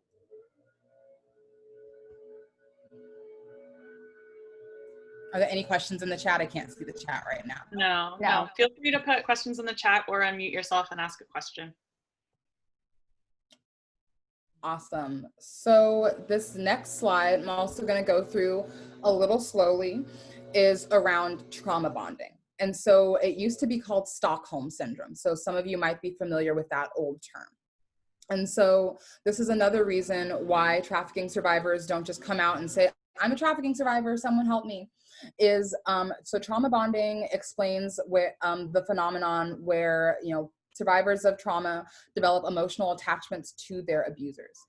S1: Are there any questions in the chat? I can't see the chat right now.
S3: No. Feel free to put questions in the chat or unmute yourself and ask a question.
S1: Awesome. So this next slide, I'm also going to go through a little slowly, is around trauma bonding. And so it used to be called Stockholm Syndrome. So some of you might be familiar with that old term. And so this is another reason why trafficking survivors don't just come out and say, I'm a trafficking survivor, someone help me. So trauma bonding explains where the phenomenon where survivors of trauma develop emotional attachments to their abusers.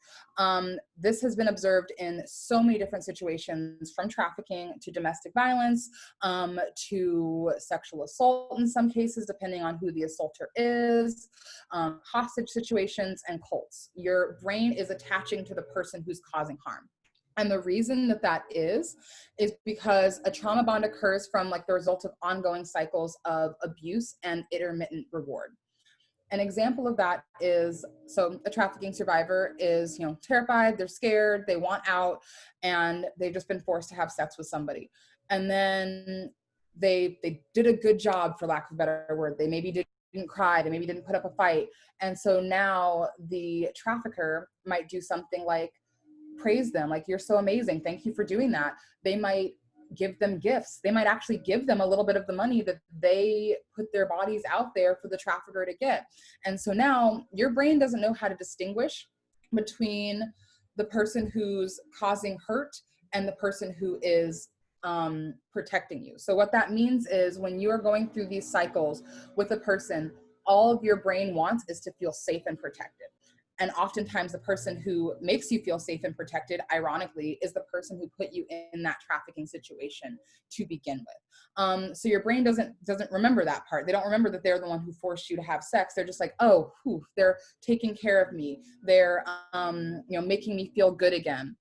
S1: This has been observed in so many different situations, from trafficking to domestic violence, to sexual assault in some cases, depending on who the assaulter is, hostage situations, and cults. Your brain is attaching to the person who's causing harm. And the reason that is because a trauma bond occurs from the result of ongoing cycles of abuse and intermittent reward. An example of that is, so a trafficking survivor is, terrified, they're scared, they want out, and they've just been forced to have sex with somebody. And then they did a good job, for lack of a better word. They maybe didn't cry, they maybe didn't put up a fight. And so now the trafficker might do something like praise them, like, you're so amazing, thank you for doing that. They might give them gifts. They might actually give them a little bit of the money that they put their bodies out there for the trafficker to get. And so now your brain doesn't know how to distinguish between the person who's causing hurt and the person who is protecting you. So what that means is when you are going through these cycles with a person, all of your brain wants is to feel safe and protected. And oftentimes the person who makes you feel safe and protected, ironically, is the person who put you in that trafficking situation to begin with. So your brain doesn't remember that part. They don't remember that they're the one who forced you to have sex. They're just like, oh, whew, they're taking care of me. They're making me feel good again.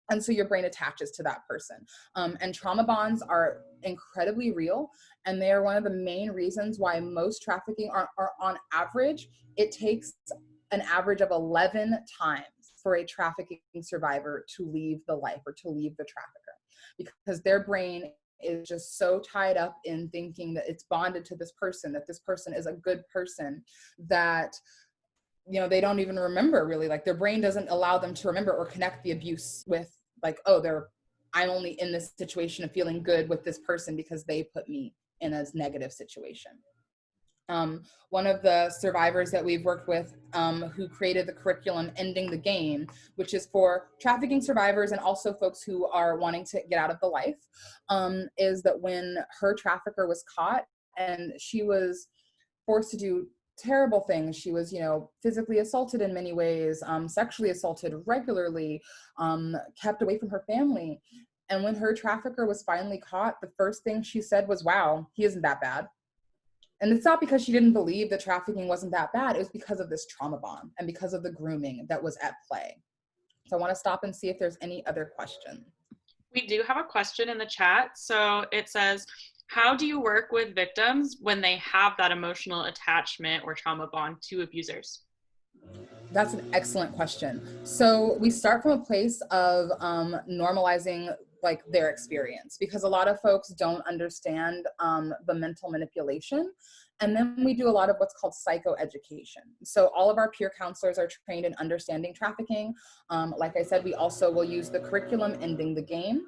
S1: And so your brain attaches to that person. And trauma bonds are incredibly real. And they are one of the main reasons why most trafficking are on average, it takes an average of 11 times for a trafficking survivor to leave the life or to leave the trafficker, because their brain is just so tied up in thinking that it's bonded to this person, that this person is a good person, that they don't even remember really, like their brain doesn't allow them to remember or connect the abuse with like, oh, I'm only in this situation of feeling good with this person because they put me in a negative situation. One of the survivors that we've worked with who created the curriculum Ending the Game, which is for trafficking survivors and also folks who are wanting to get out of the life, is that when her trafficker was caught and she was forced to do terrible things, she was, physically assaulted in many ways, sexually assaulted regularly, kept away from her family. And when her trafficker was finally caught, the first thing she said was, wow, he isn't that bad. And it's not because she didn't believe that trafficking wasn't that bad. It was because of this trauma bond and because of the grooming that was at play. So I want to stop and see if there's any other questions.
S3: We do have a question in the chat. So it says, how do you work with victims when they have that emotional attachment or trauma bond to abusers?
S1: That's an excellent question. So we start from a place of normalizing like their experience, because a lot of folks don't understand the mental manipulation. And then we do a lot of what's called psychoeducation. So all of our peer counselors are trained in understanding trafficking. Like I said, we also will use the curriculum Ending the Game.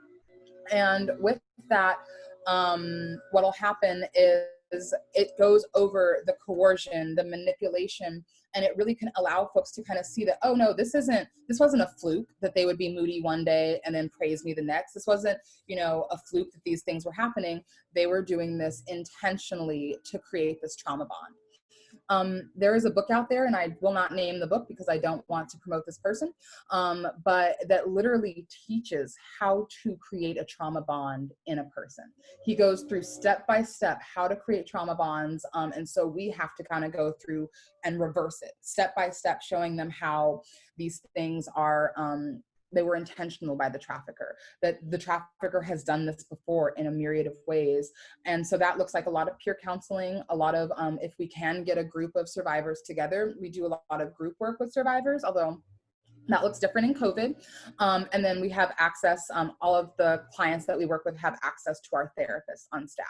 S1: And with that, what'll happen is it goes over the coercion, the manipulation, and it really can allow folks to kind of see that, oh no, this wasn't a fluke that they would be moody one day and then praise me the next. This wasn't, a fluke that these things were happening. They were doing this intentionally to create this trauma bond. There is a book out there, and I will not name the book because I don't want to promote this person, but that literally teaches how to create a trauma bond in a person. He goes through step by step how to create trauma bonds, and so we have to kind of go through and reverse it step by step, showing them how these things are they were intentional by the trafficker, that the trafficker has done this before in a myriad of ways. And so that looks like a lot of peer counseling, a lot of, if we can get a group of survivors together, we do a lot of group work with survivors, although that looks different in COVID. And then we have access, all of the clients that we work with have access to our therapists on staff.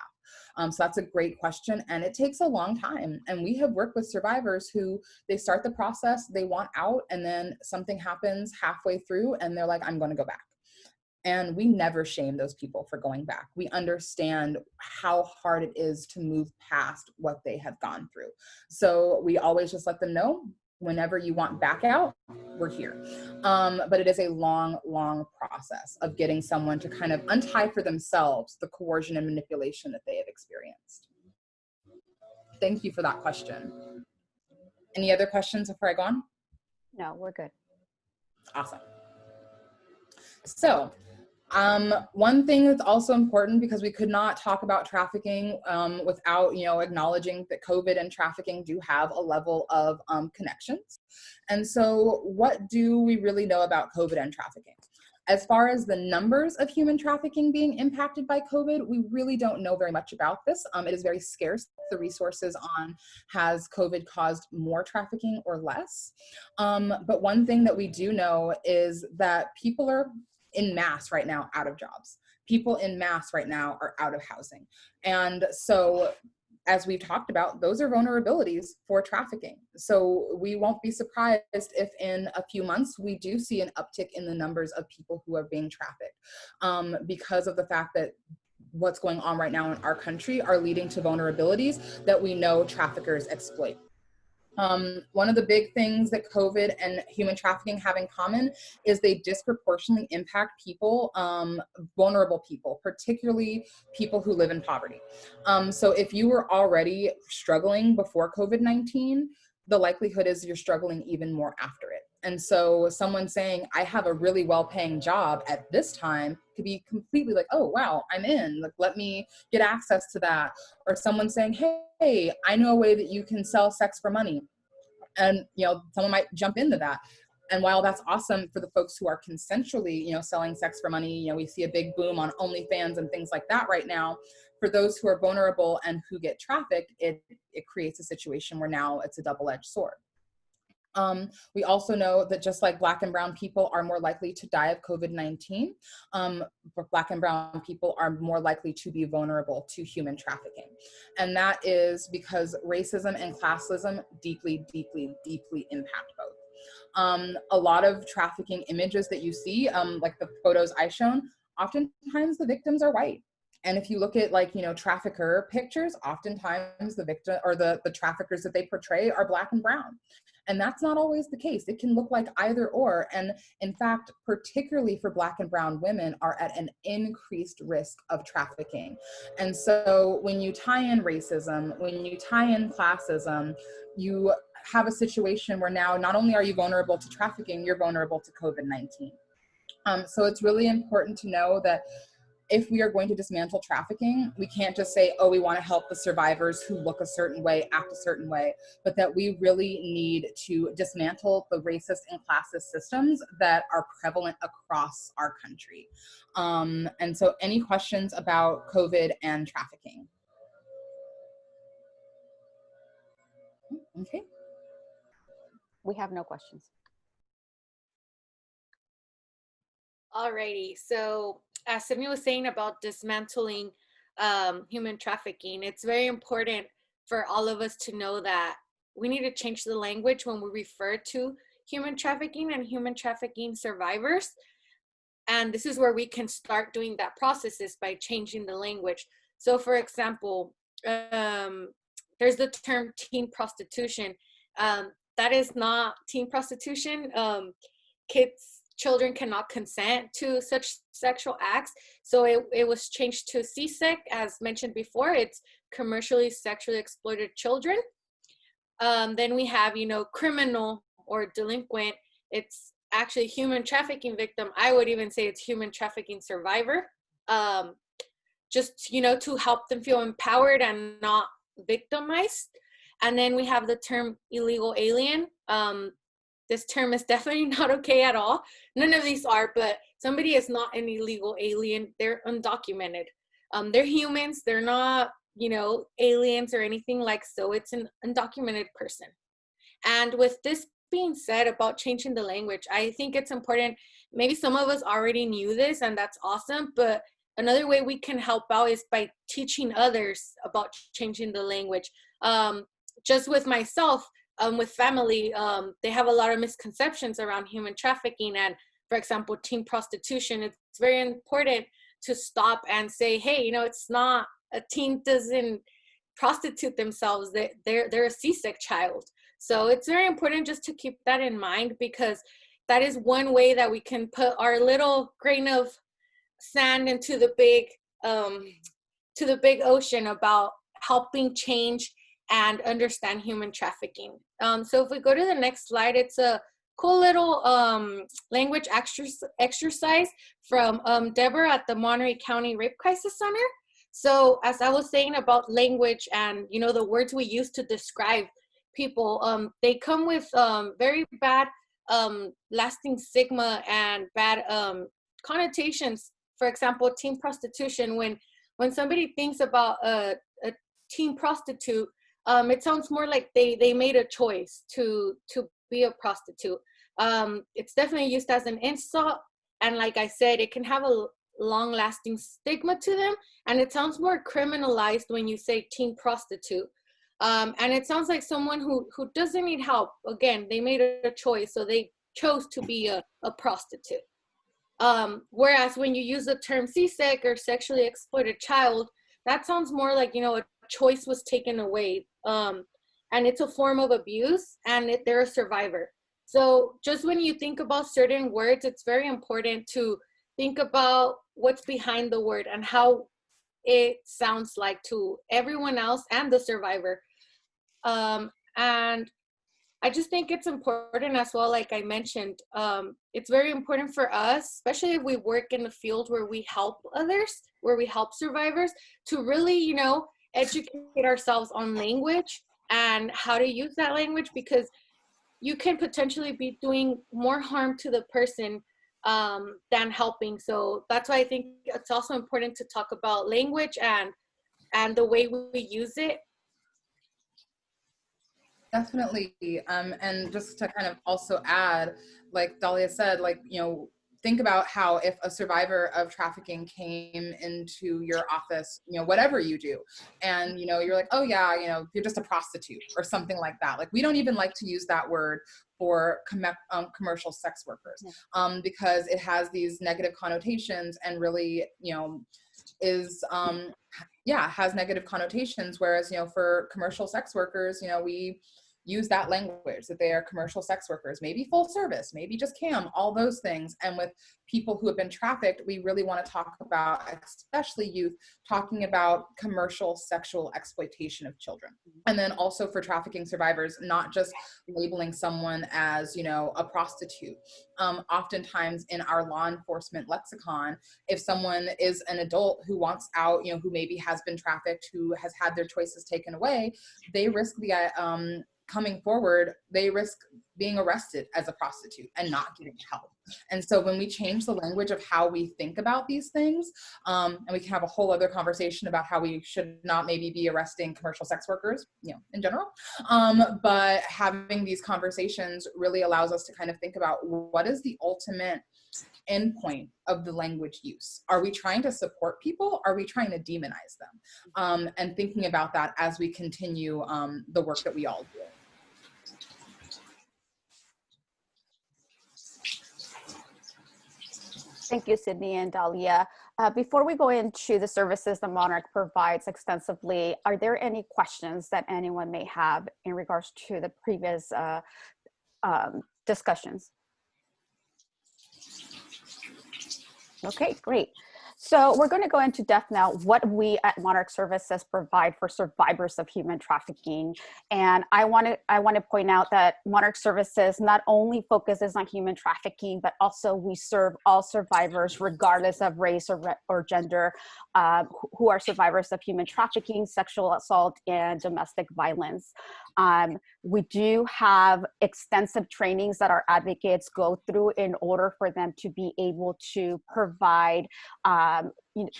S1: So that's a great question, and it takes a long time. And we have worked with survivors who they start the process, they want out, and then something happens halfway through and they're like, I'm going to go back. And we never shame those people for going back. We understand how hard it is to move past what they have gone through. So we always just let them know, whenever you want back out, we're here. But it is a long, long process of getting someone to kind of untie for themselves the coercion and manipulation that they have experienced. Thank you for that question. Any other questions before I go on?
S2: No, we're good.
S1: Awesome. So, one thing that's also important, because we could not talk about trafficking without, acknowledging that COVID and trafficking do have a level of connections. And so what do we really know about COVID and trafficking? As far as the numbers of human trafficking being impacted by COVID, we really don't know very much about this. It is very scarce, the resources on has COVID caused more trafficking or less. But one thing that we do know is that people are in mass right now out of jobs. People in mass right now are out of housing. And so, as we've talked about, those are vulnerabilities for trafficking. So we won't be surprised if in a few months we do see an uptick in the numbers of people who are being trafficked, because of the fact that what's going on right now in our country are leading to vulnerabilities that we know traffickers exploit. One of the big things that COVID and human trafficking have in common is they disproportionately impact people, vulnerable people, particularly people who live in poverty. So if you were already struggling before COVID-19, the likelihood is you're struggling even more after it. And so someone saying, I have a really well-paying job at this time could be completely like, oh, wow, I'm in, like, let me get access to that. Or someone saying, hey, I know a way that you can sell sex for money. And, you know, someone might jump into that. And while that's awesome for the folks who are consensually, you know, selling sex for money, you know, we see a big boom on OnlyFans and things like that right now. For those who are vulnerable and who get trafficked, it creates a situation where now it's a double-edged sword. We also know that just like Black and brown people are more likely to die of COVID-19, Black and brown people are more likely to be vulnerable to human trafficking. And that is because racism and classism deeply, deeply, deeply impact both. A lot of trafficking images that you see, like the photos I shown, oftentimes the victims are white. And if you look at, like, you know, trafficker pictures, oftentimes the victim or the traffickers that they portray are Black and brown. And that's not always the case. It can look like either or. And in fact, particularly for Black and brown women are at an increased risk of trafficking. And so when you tie in racism, when you tie in classism, you have a situation where now not only are you vulnerable to trafficking, you're vulnerable to COVID-19. So it's really important to know that if we are going to dismantle trafficking, we can't just say, oh, we want to help the survivors who look a certain way, act a certain way, but that we really need to dismantle the racist and classist systems that are prevalent across our country. And so any questions about COVID and trafficking? Okay.
S2: We have no questions.
S4: Alrighty, so as Sydney was saying about dismantling human trafficking, it's very important for all of us to know that we need to change the language when we refer to human trafficking and human trafficking survivors. And this is where we can start doing that process, is by changing the language. So for example, there's the term teen prostitution. That is not teen prostitution. Children cannot consent to such sexual acts. So it was changed to CSEC, as mentioned before. It's commercially sexually exploited children. Then we have, you know, criminal or delinquent. It's actually human trafficking victim. I would even say it's human trafficking survivor. Just, you know, to help them feel empowered and not victimized. And then we have the term illegal alien. This term is definitely not okay at all. None of these are, but somebody is not an illegal alien. They're undocumented. They're humans. They're not, you know, aliens or anything like so. It's an undocumented person. And with this being said about changing the language, I think it's important. Maybe some of us already knew this, and that's awesome. But another way we can help out is by teaching others about changing the language. Just with myself, with family, they have a lot of misconceptions around human trafficking and, for example, teen prostitution. It's very important to stop and say, hey, you know, it's not, a teen doesn't prostitute themselves. They're a CSEC child. So it's very important just to keep that in mind, because that is one way that we can put our little grain of sand into the big ocean about helping change and understand human trafficking. So if we go to the next slide, it's a cool little language exercise from Deborah at the Monterey County Rape Crisis Center. So as I was saying about language and, you know, the words we use to describe people, they come with very bad lasting stigma and bad connotations. For example, teen prostitution, when somebody thinks about a teen prostitute, it sounds more like they made a choice to be a prostitute. It's definitely used as an insult, and like I said, it can have a long-lasting stigma to them, and it sounds more criminalized when you say teen prostitute. And it sounds like someone who doesn't need help. Again, they made a choice, so they chose to be a prostitute. Whereas when you use the term CSEC or sexually exploited child, that sounds more like, you know, a choice was taken away. and it's a form of abuse, and they're a survivor. So just when you think about certain words, it's very important to think about what's behind the word and how it sounds like to everyone else and the survivor. And I just think it's important as well, like I mentioned, it's very important for us, especially if we work in the field where we help others, where we help survivors, to really, you know, educate ourselves on language and how to use that language, because you can potentially be doing more harm to the person than helping. So that's why I think it's also important to talk about language and the way we use it.
S1: Definitely. And just to kind of also add, like Dahlia said, like, you know, think about how if a survivor of trafficking came into your office, you know, whatever you do, and, you know, you're like, oh yeah, you know, you're just a prostitute or something like that. Like, we don't even like to use that word for commercial sex workers because it has these negative connotations and really, you know, is yeah, has negative connotations. Whereas, you know, for commercial sex workers, you know, we use that language that they are commercial sex workers, maybe full service, maybe just cam, all those things. And with people who have been trafficked, we really want to talk about, especially youth, talking about commercial sexual exploitation of children. And then also for trafficking survivors, not just labeling someone as, you know, a prostitute. Oftentimes in our law enforcement lexicon, if someone is an adult who wants out, you know, who maybe has been trafficked, who has had their choices taken away, they risk the coming forward, they risk being arrested as a prostitute and not getting help. And so when we change the language of how we think about these things, and we can have a whole other conversation about how we should not maybe be arresting commercial sex workers, you know, in general, but having these conversations really allows us to kind of think about what is the ultimate endpoint of the language use. Are we trying to support people? Are we trying to demonize them? And thinking about that as we continue the work that we all do.
S2: Thank you, Sydney and Dahlia. Before we go into the services that Monarch provides extensively, are there any questions that anyone may have in regards to the previous discussions? Okay, great. So we're going to go into depth now what we at Monarch Services provide for survivors of human trafficking. And I want to point out that Monarch Services not only focuses on human trafficking, but also we serve all survivors regardless of race or gender who are survivors of human trafficking, sexual assault, and domestic violence. We do have extensive trainings that our advocates go through in order for them to be able to provide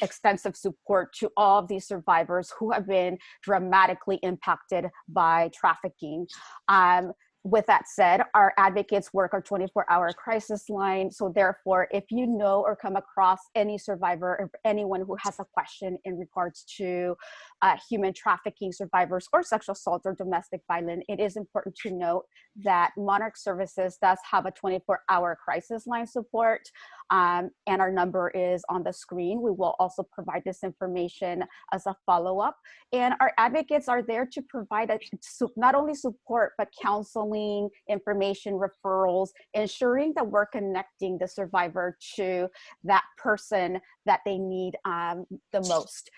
S2: extensive support to all of these survivors who have been dramatically impacted by trafficking. With that said, our advocates work our 24-hour crisis line. So therefore, if you know or come across any survivor or anyone who has a question in regards to human trafficking survivors or sexual assault or domestic violence, it is important to note that Monarch Services does have a 24-hour crisis line support, and our number is on the screen. We will also provide this information as a follow-up. And our advocates are there to provide not only support, but counseling, information, referrals, ensuring that we're connecting the survivor to that person that they need the most.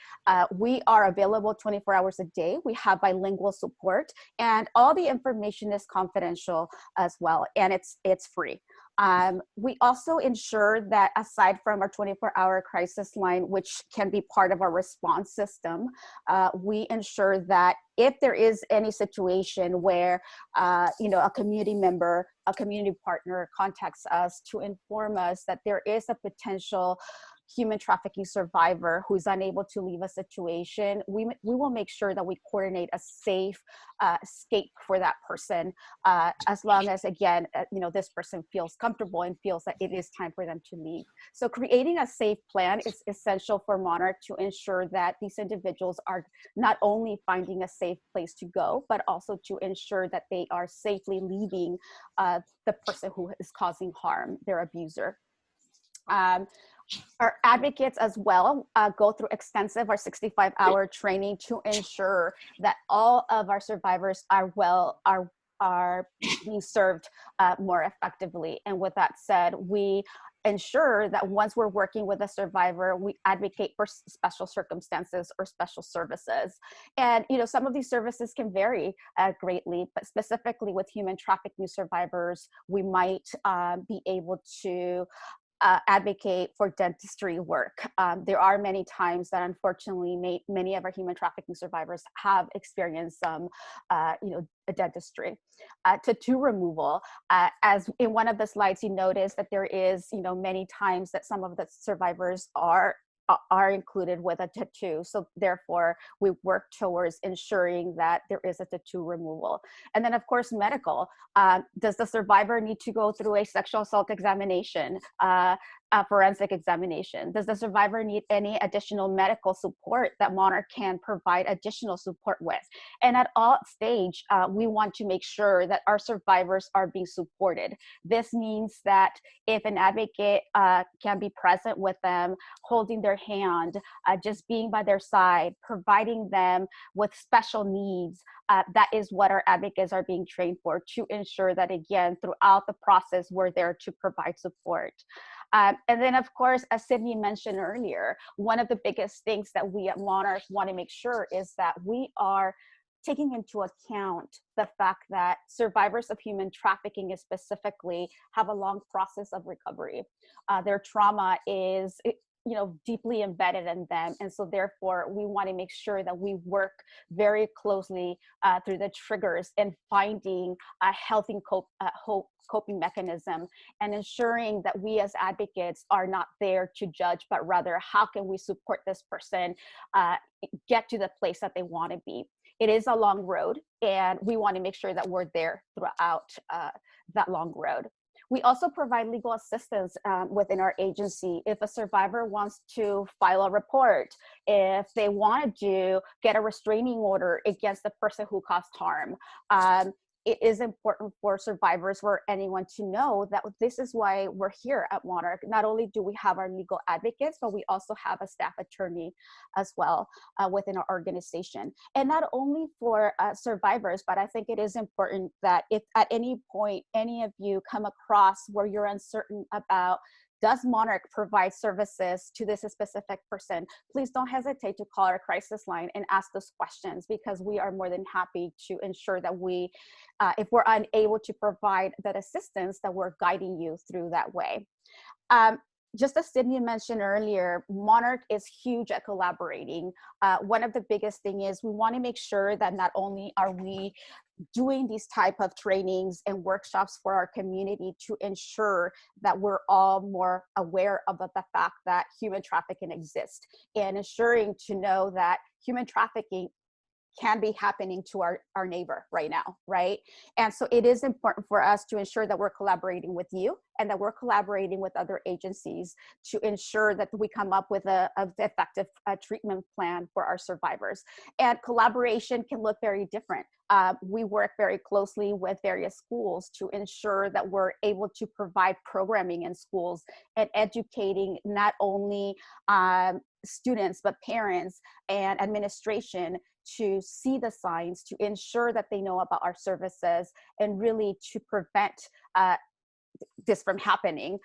S2: We are available 24 hours a day. We have bilingual support, and all the information is confidential as well, and it's free. We also ensure that aside from our 24-hour crisis line, which can be part of our response system, we ensure that if there is any situation where a community member, a community partner contacts us to inform us that there is a potential human trafficking survivor who's unable to leave a situation, we will make sure that we coordinate a safe escape for that person, as long as, again, this person feels comfortable and feels that it is time for them to leave. So creating a safe plan is essential for Monarch to ensure that these individuals are not only finding a safe place to go, but also to ensure that they are safely leaving the person who is causing harm, their abuser. Our advocates as well go through extensive or 65-hour training to ensure that all of our survivors are being served more effectively. And with that said, we ensure that once we're working with a survivor, we advocate for special circumstances or special services. And some of these services can vary greatly, but specifically with human trafficking survivors, we might be able to advocate for dentistry work. There are many times that unfortunately many of our human trafficking survivors have experienced some a dentistry. Tattoo removal, as in one of the slides you notice that there is many times that some of the survivors are included with a tattoo. So therefore, we work towards ensuring that there is a tattoo removal. And then of course, medical. Does the survivor need to go through a sexual assault examination, a forensic examination? Does the survivor need any additional medical support that Monarch can provide additional support with? And at all stage, we want to make sure that our survivors are being supported. This means that if an advocate can be present with them, holding their hand, just being by their side, providing them with special needs, that is what our advocates are being trained for, to ensure that, again, throughout the process, we're there to provide support. And then, of course, as Sydney mentioned earlier, one of the biggest things that we at Monarch want to make sure is that we are taking into account the fact that survivors of human trafficking specifically have a long process of recovery. Their trauma is deeply embedded in them. And so therefore, we want to make sure that we work very closely through the triggers and finding a healthy coping mechanism, and ensuring that we as advocates are not there to judge, but rather how can we support this person get to the place that they want to be. It is a long road, and we want to make sure that we're there throughout that long road. We also provide legal assistance within our agency. If a survivor wants to file a report, if they want to get a restraining order against the person who caused harm, it is important for survivors, for anyone to know that this is why we're here at Monarch. Not only do we have our legal advocates, but we also have a staff attorney as well within our organization. And not only for survivors, but I think it is important that if at any point any of you come across where you're uncertain about, does Monarch provide services to this specific person, please don't hesitate to call our crisis line and ask those questions, because we are more than happy to ensure that we, if we're unable to provide that assistance, that we're guiding you through that way. Just as Sydney mentioned earlier, Monarch is huge at collaborating. One of the biggest things is we want to make sure that not only are we doing these type of trainings and workshops for our community to ensure that we're all more aware of the fact that human trafficking exists, and ensuring to know that human trafficking can be happening to our neighbor right now, right? And so it is important for us to ensure that we're collaborating with you and that we're collaborating with other agencies to ensure that we come up with an effective treatment plan for our survivors. And collaboration can look very different. We work very closely with various schools to ensure that we're able to provide programming in schools and educating not only students, but parents and administration to see the signs, to ensure that they know about our services, and really to prevent this from happening.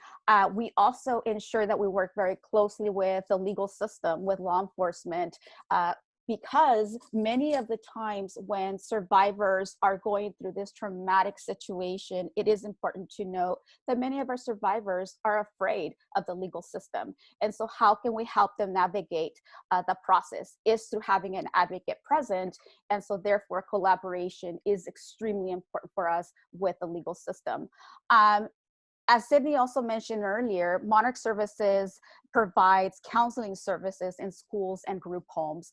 S2: We also ensure that we work very closely with the legal system, with law enforcement, because many of the times when survivors are going through this traumatic situation, it is important to note that many of our survivors are afraid of the legal system. And so how can we help them navigate the process is through having an advocate present. And so therefore collaboration is extremely important for us with the legal system. As Sydney also mentioned earlier, Monarch Services provides counseling services in schools and group homes.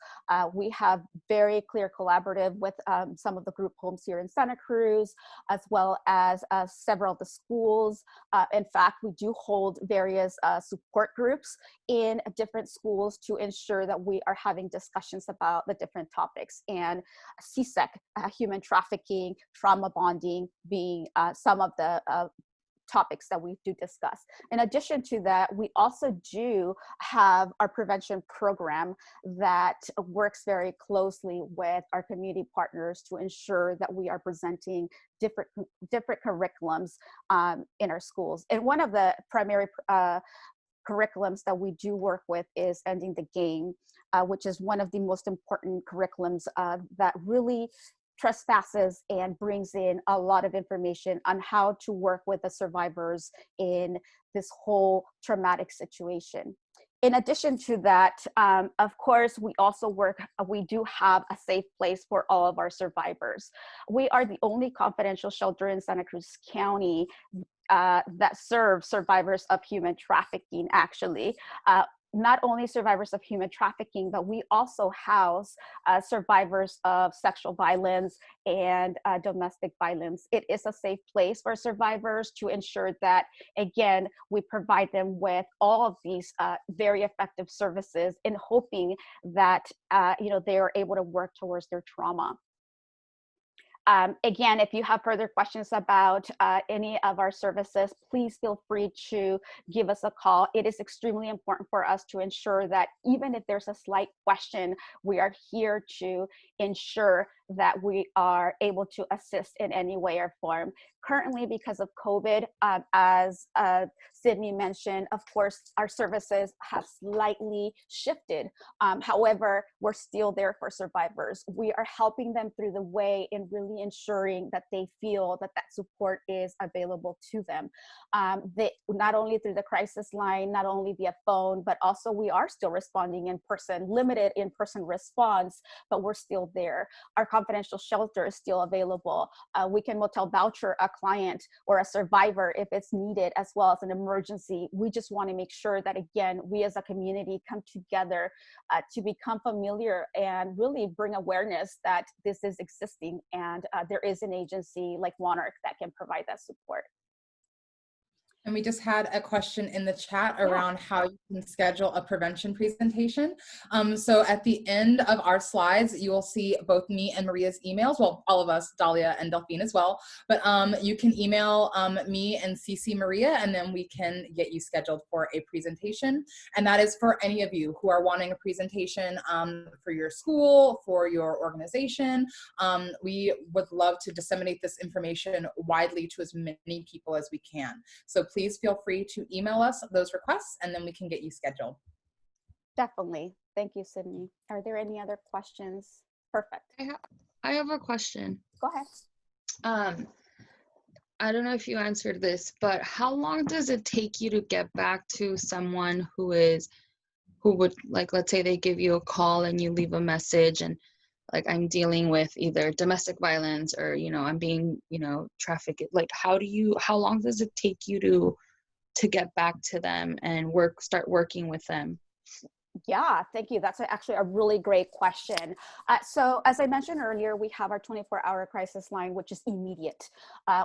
S2: We have very clear collaborative with some of the group homes here in Santa Cruz, as well as several of the schools. In fact, we do hold various support groups in different schools to ensure that we are having discussions about the different topics. And CSEC, human trafficking, trauma bonding being some of the topics that we do discuss. In addition to that, we also do have our prevention program that works very closely with our community partners to ensure that we are presenting different curriculums in our schools. And one of the primary curriculums that we do work with is Ending the Game, which is one of the most important curriculums that really trespasses and brings in a lot of information on how to work with the survivors in this whole traumatic situation. In addition to that, of course, we do have a safe place for all of our survivors. We are the only confidential shelter in Santa Cruz County that serves survivors of human trafficking, actually. Not only survivors of human trafficking, but we also house survivors of sexual violence and domestic violence. It is a safe place for survivors to ensure that, again, we provide them with all of these very effective services in hoping that they are able to work towards their trauma. Again, if you have further questions about any of our services, please feel free to give us a call. It is extremely important for us to ensure that even if there's a slight question, we are here to ensure that we are able to assist in any way or form. Currently, because of COVID, as Sydney mentioned, of course, our services have slightly shifted. However, we're still there for survivors. We are helping them through the way and really ensuring that they feel that that support is available to them. Not only through the crisis line, not only via phone, but also we are still responding in person, limited in-person response, but we're still there. Our confidential shelter is still available. We can motel voucher a client or a survivor if it's needed, as well as an emergency. We just want to make sure that, again, we as a community come together to become familiar and really bring awareness that this is existing, and there is an agency like Monarch that can provide that support.
S1: And we just had a question in the chat around how you can schedule a prevention presentation. So at the end of our slides, you will see both me and Maria's emails. Well, all of us, Dahlia and Delphine as well. But you can email me and CC Maria, and then we can get you scheduled for a presentation. And that is for any of you who are wanting a presentation for your school, for your organization. We would love to disseminate this information widely to as many people as we can. So please feel free to email us those requests, and then we can get you scheduled.
S2: Definitely. Thank you, Sydney. Are there any other questions? Perfect.
S6: I have a question.
S2: Go ahead.
S6: I don't know if you answered this, but how long does it take you to get back to someone who would, like, let's say they give you a call and you leave a message and like, I'm dealing with either domestic violence or, I'm being, trafficked. Like, how long does it take you to get back to them and start working with them?
S2: Yeah, thank you. That's actually a really great question. So as I mentioned earlier, we have our 24-hour crisis line, which is immediate.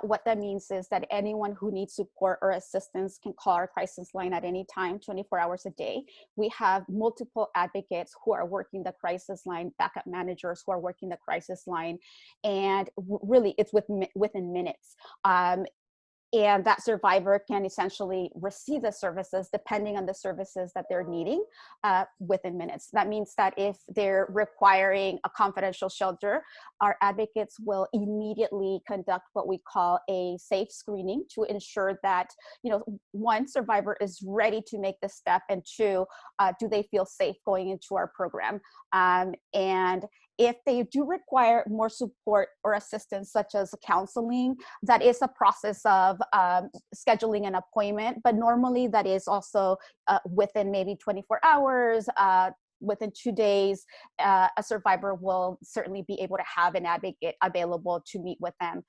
S2: What that means is that anyone who needs support or assistance can call our crisis line at any time, 24 hours a day. We have multiple advocates who are working the crisis line, backup managers who are working the crisis line, and really it's within minutes. And that survivor can essentially receive the services depending on the services that they're needing within minutes. That means that if they're requiring a confidential shelter, our advocates will immediately conduct what we call a safe screening to ensure that, one, survivor is ready to make the step, and two, do they feel safe going into our program? And if they do require more support or assistance, such as counseling, that is a process of scheduling an appointment, but normally that is also within maybe 24 hours, within 2 days, a survivor will certainly be able to have an advocate available to meet with them.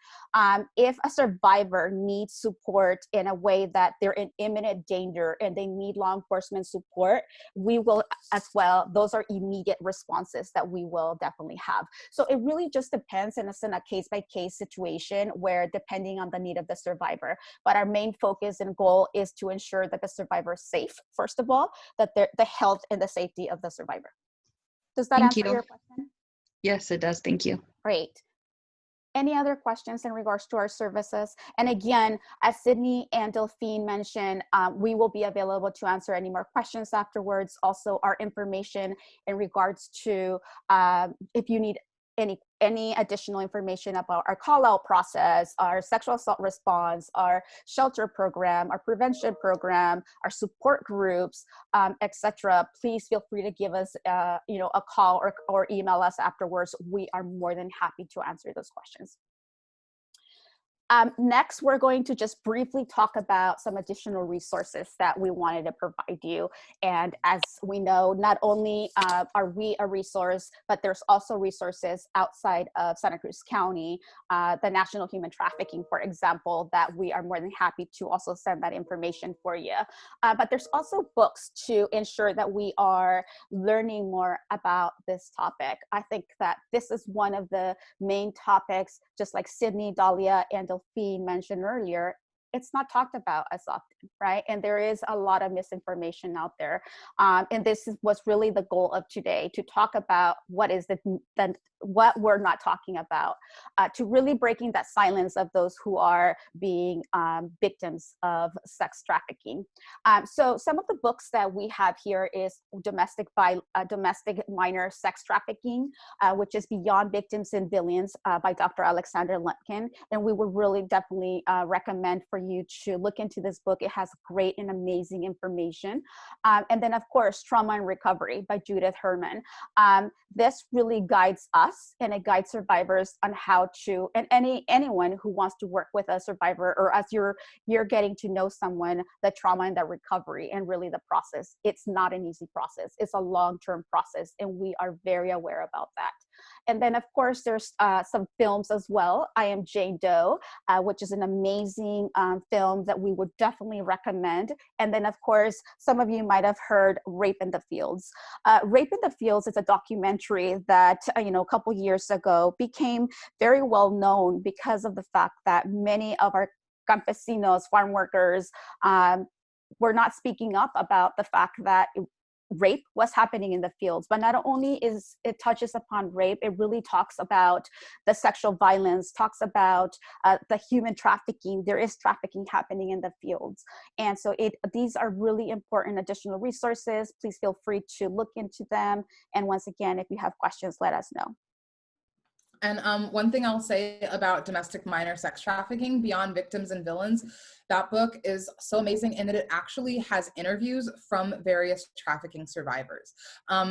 S2: If a survivor needs support in a way that they're in imminent danger and they need law enforcement support, we will as well. Those are immediate responses that we will definitely have. So it really just depends, and it's in a case-by-case situation where depending on the need of the survivor. But our main focus and goal is to ensure that the survivor is safe, first of all, that the health and the safety of the survivor. Does that answer your question?
S6: Yes, it does. Thank you.
S2: Great. Any other questions in regards to our services? And again, as Sydney and Delphine mentioned, we will be available to answer any more questions afterwards. Also, our information in regards to if you need any additional information about our call out process, our sexual assault response, our shelter program, our prevention program, our support groups, etc. Please feel free to give us a call or email us afterwards. We are more than happy to answer those questions. Next, we're going to just briefly talk about some additional resources that we wanted to provide you. And as we know, not only are we a resource, but there's also resources outside of Santa Cruz County, the National Human Trafficking, for example, that we are more than happy to also send that information for you. But there's also books to ensure that we are learning more about this topic. I think that this is one of the main topics, just like Sydney, Dahlia, and Delphine mentioned earlier. It's not talked about as often, right? And there is a lot of misinformation out there. And this was really the goal of today, to talk about what is what we're not talking about, to really breaking that silence of those who are being victims of sex trafficking. So some of the books that we have here is Domestic Minor Sex Trafficking, which is Beyond Victims and Villains by Dr. Alexander Lumpkin. And we would really definitely recommend for you to look into this book. It has great and amazing information. And then of course, Trauma and Recovery by Judith Herman. This really guides us and it guides survivors on how to, and anyone who wants to work with a survivor, or as you're getting to know someone, the trauma and the recovery and really the process. It's not an easy process. It's a long-term process, and we are very aware about that. And then of course, there's some films as well. I Am Jane Doe, which is an amazing film that we would definitely recommend. And then of course, some of you might have heard Rape in the Fields. Rape in the Fields is a documentary that, a couple years ago became very well known because of the fact that many of our campesinos, farm workers, were not speaking up about the fact that rape was happening in the fields. But not only is it touches upon rape, it really talks about the sexual violence, talks about the human trafficking. There is trafficking happening in the fields. And so these are really important additional resources. Please feel free to look into them. And once again, if you have questions, let us know.
S1: And one thing I'll say about Domestic Minor Sex Trafficking, Beyond Victims and Villains, that book is so amazing in that it actually has interviews from various trafficking survivors.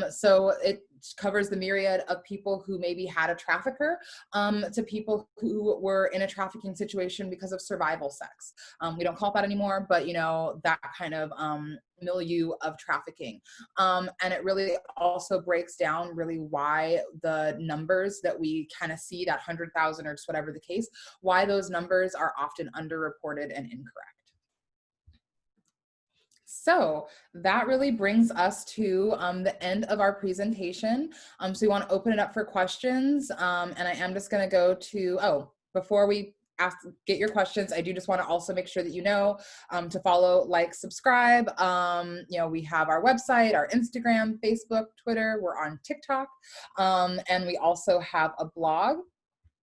S1: So it covers the myriad of people who maybe had a trafficker to people who were in a trafficking situation because of survival sex. We don't call it that anymore, but that kind of milieu of trafficking. And it really also breaks down really why the numbers that we kind of see, that 100,000 or just whatever the case, why those numbers are often underreported and incorrect. So that really brings us to the end of our presentation. So we want to open it up for questions. And I am just going to go to, before we get your questions, I do just want to also make sure that to follow, like, subscribe. We have our website, our Instagram, Facebook, Twitter, we're on TikTok, and we also have a blog.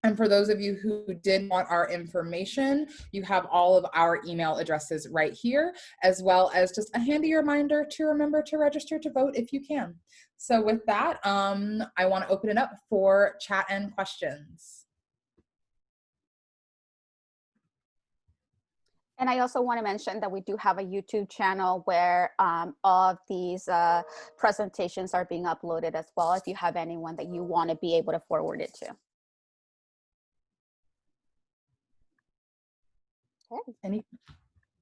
S1: And for those of you who did want our information, you have all of our email addresses right here, as well as just a handy reminder to remember to register to vote if you can. So with that, I want to open it up for chat and questions.
S2: And I also want to mention that we do have a YouTube channel where all of these presentations are being uploaded as well, if you have anyone that you want to be able to forward it to. Okay.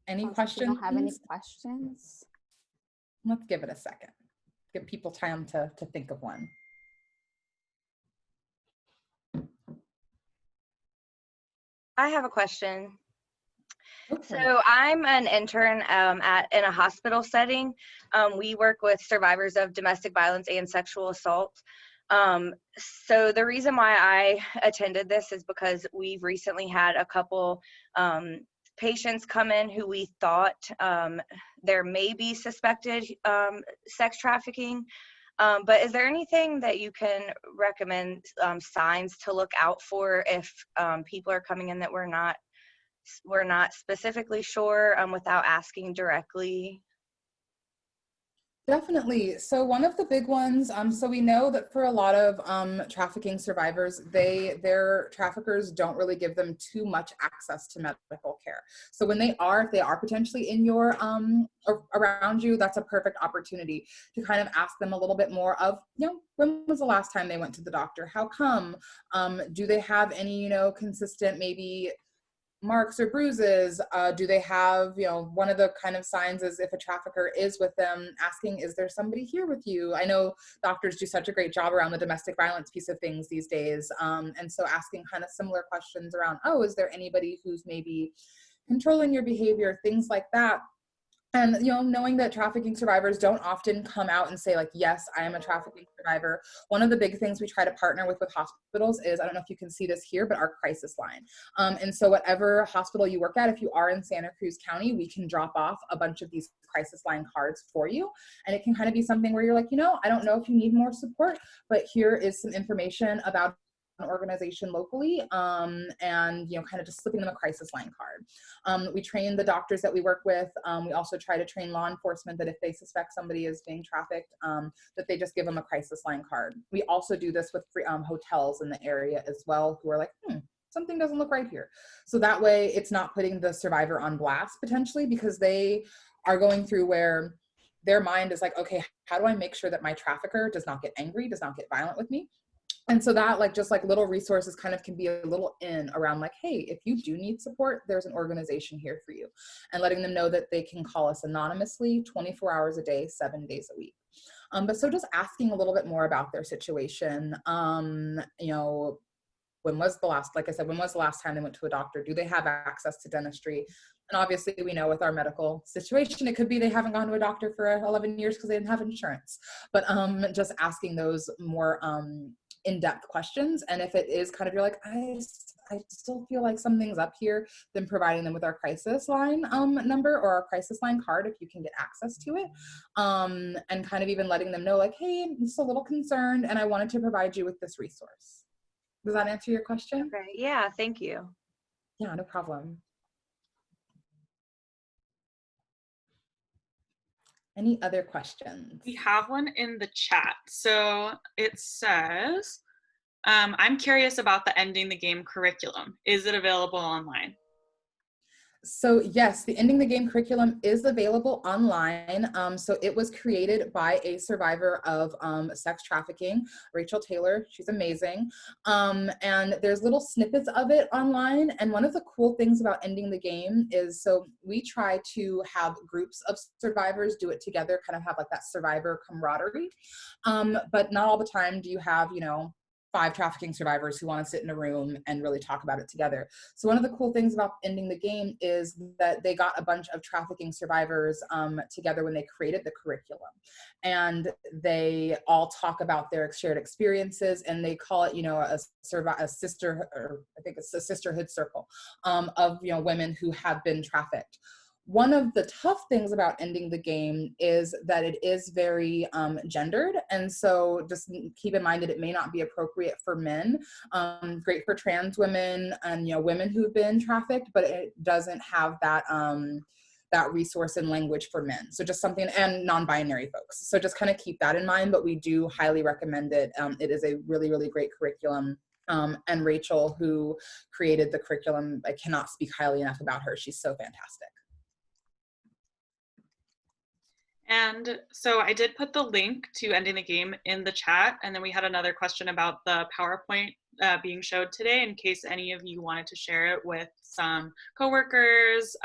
S1: Any questions?
S2: We don't have any questions.
S1: Let's give it a second. Give people time to think of one.
S7: I have a question.
S1: Okay.
S7: So I'm an intern in a hospital setting. We work with survivors of domestic violence and sexual assault. So the reason why I attended this is because we've recently had a couple patients come in who we thought there may be suspected sex trafficking. But is there anything that you can recommend, signs to look out for if people are coming in that we're not specifically sure, without asking directly?
S1: Definitely. So one of the big ones, so we know that for a lot of trafficking survivors, their traffickers don't really give them too much access to medical care. So when if they are potentially in your around you, that's a perfect opportunity to kind of ask them a little bit more of, when was the last time they went to the doctor? How come? Do they have any, consistent maybe marks or bruises? Do they have, one of the kind of signs is if a trafficker is with them, asking, is there somebody here with you? I know doctors do such a great job around the domestic violence piece of things these days. And so asking kind of similar questions around, is there anybody who's maybe controlling your behavior, things like that. And, knowing that trafficking survivors don't often come out and say like, yes, I am a trafficking survivor. One of the big things we try to partner with hospitals is, I don't know if you can see this here, but our crisis line. And so whatever hospital you work at, if you are in Santa Cruz County, we can drop off a bunch of these crisis line cards for you. And it can kind of be something where you're like, I don't know if you need more support, but here is some information about an organization locally, and kind of just slipping them a crisis line card. We train the doctors that we work with. We also try to train law enforcement that if they suspect somebody is being trafficked, that they just give them a crisis line card. We also do this with hotels in the area as well, who are like, something doesn't look right here. So that way it's not putting the survivor on blast potentially, because they are going through where their mind is like, okay, how do I make sure that my trafficker does not get angry, does not get violent with me? And so that just little resources kind of can be a little in around like, hey, if you do need support, there's an organization here for you, and letting them know that they can call us anonymously 24 hours a day, 7 days a week. But so just asking a little bit more about their situation. When was the last time they went to a doctor? Do they have access to dentistry? And obviously we know with our medical situation, it could be they haven't gone to a doctor for 11 years because they didn't have insurance. But just asking those more in-depth questions. And if it is kind of, you're like, I still feel like something's up here, then providing them with our crisis line number or our crisis line card if you can get access to it. And kind of even letting them know like, hey, I'm just a little concerned and I wanted to provide you with this resource. Does that answer your question?
S7: Okay. Yeah, thank you.
S1: Yeah, no problem. Any other questions?
S3: We have one in the chat. So it says, I'm curious about the Ending the Game curriculum. Is it available online?
S1: So yes, the Ending the Game curriculum is available online. So it was created by a survivor of sex trafficking, Rachel Taylor. She's amazing. And there's little snippets of it online. And one of the cool things about Ending the Game is, so we try to have groups of survivors do it together, kind of have like that survivor camaraderie. But not all the time do you have, 5 trafficking survivors who want to sit in a room and really talk about it together. So one of the cool things about Ending the Game is that they got a bunch of trafficking survivors together when they created the curriculum. And they all talk about their shared experiences, and they call it, a sister, or I think it's a sisterhood circle of, women who have been trafficked. One of the tough things about Ending the Game is that it is very gendered. And so just keep in mind that it may not be appropriate for men. Great for trans women and, women who've been trafficked, but it doesn't have that, that resource and language for men. So just something, and non-binary folks. So just kind of keep that in mind, but we do highly recommend it. It is a really, really great curriculum. And Rachel, who created the curriculum, I cannot speak highly enough about her. She's so fantastic.
S3: And so I did put the link to Ending the Game in the chat. And then we had another question about the PowerPoint being showed today, in case any of you wanted to share it with some coworkers,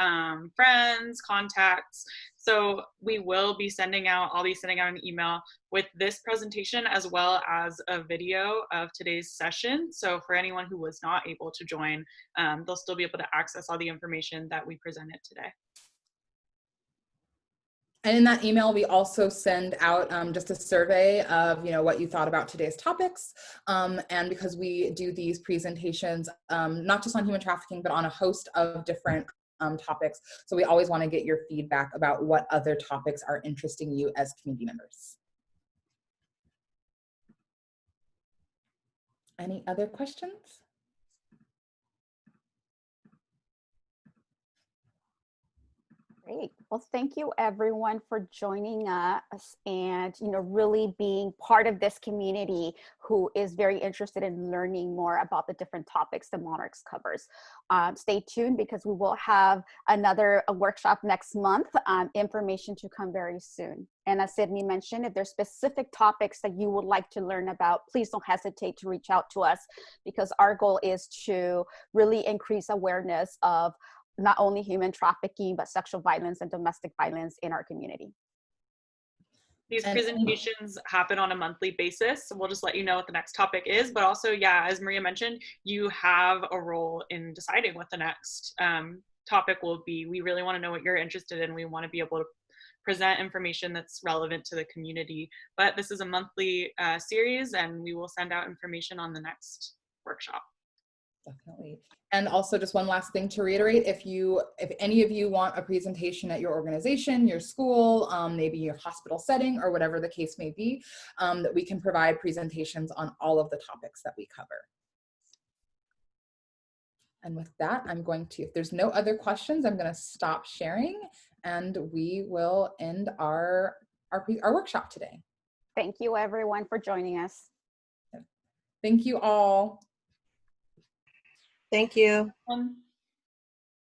S3: friends, contacts. So we will be I'll be sending out an email with this presentation as well as a video of today's session. So for anyone who was not able to join, they'll still be able to access all the information that we presented today.
S1: And in that email, we also send out just a survey of, what you thought about today's topics. And because we do these presentations, not just on human trafficking, but on a host of different topics. So we always want to get your feedback about what other topics are interesting you as community members. Any other questions?
S2: Great. Well, thank you everyone for joining us and, really being part of this community who is very interested in learning more about the different topics that Monarchs covers. Stay tuned because we will have another workshop next month. Information to come very soon. And as Sydney mentioned, if there's specific topics that you would like to learn about, please don't hesitate to reach out to us, because our goal is to really increase awareness of not only human trafficking, but sexual violence and domestic violence in our community.
S3: These presentations happen on a monthly basis, so we'll just let you know what the next topic is. But also, yeah, as Maria mentioned, you have a role in deciding what the next topic will be. We really want to know what you're interested in. We want to be able to present information that's relevant to the community. But this is a monthly series, and we will send out information on the next workshop.
S1: Definitely. And also just one last thing to reiterate, if any of you want a presentation at your organization, your school, maybe your hospital setting, or whatever the case may be, that we can provide presentations on all of the topics that we cover. And with that, I'm going to, if there's no other questions, I'm going to stop sharing and we will end our workshop today.
S2: Thank you everyone for joining us.
S1: Thank you all.
S8: Thank you.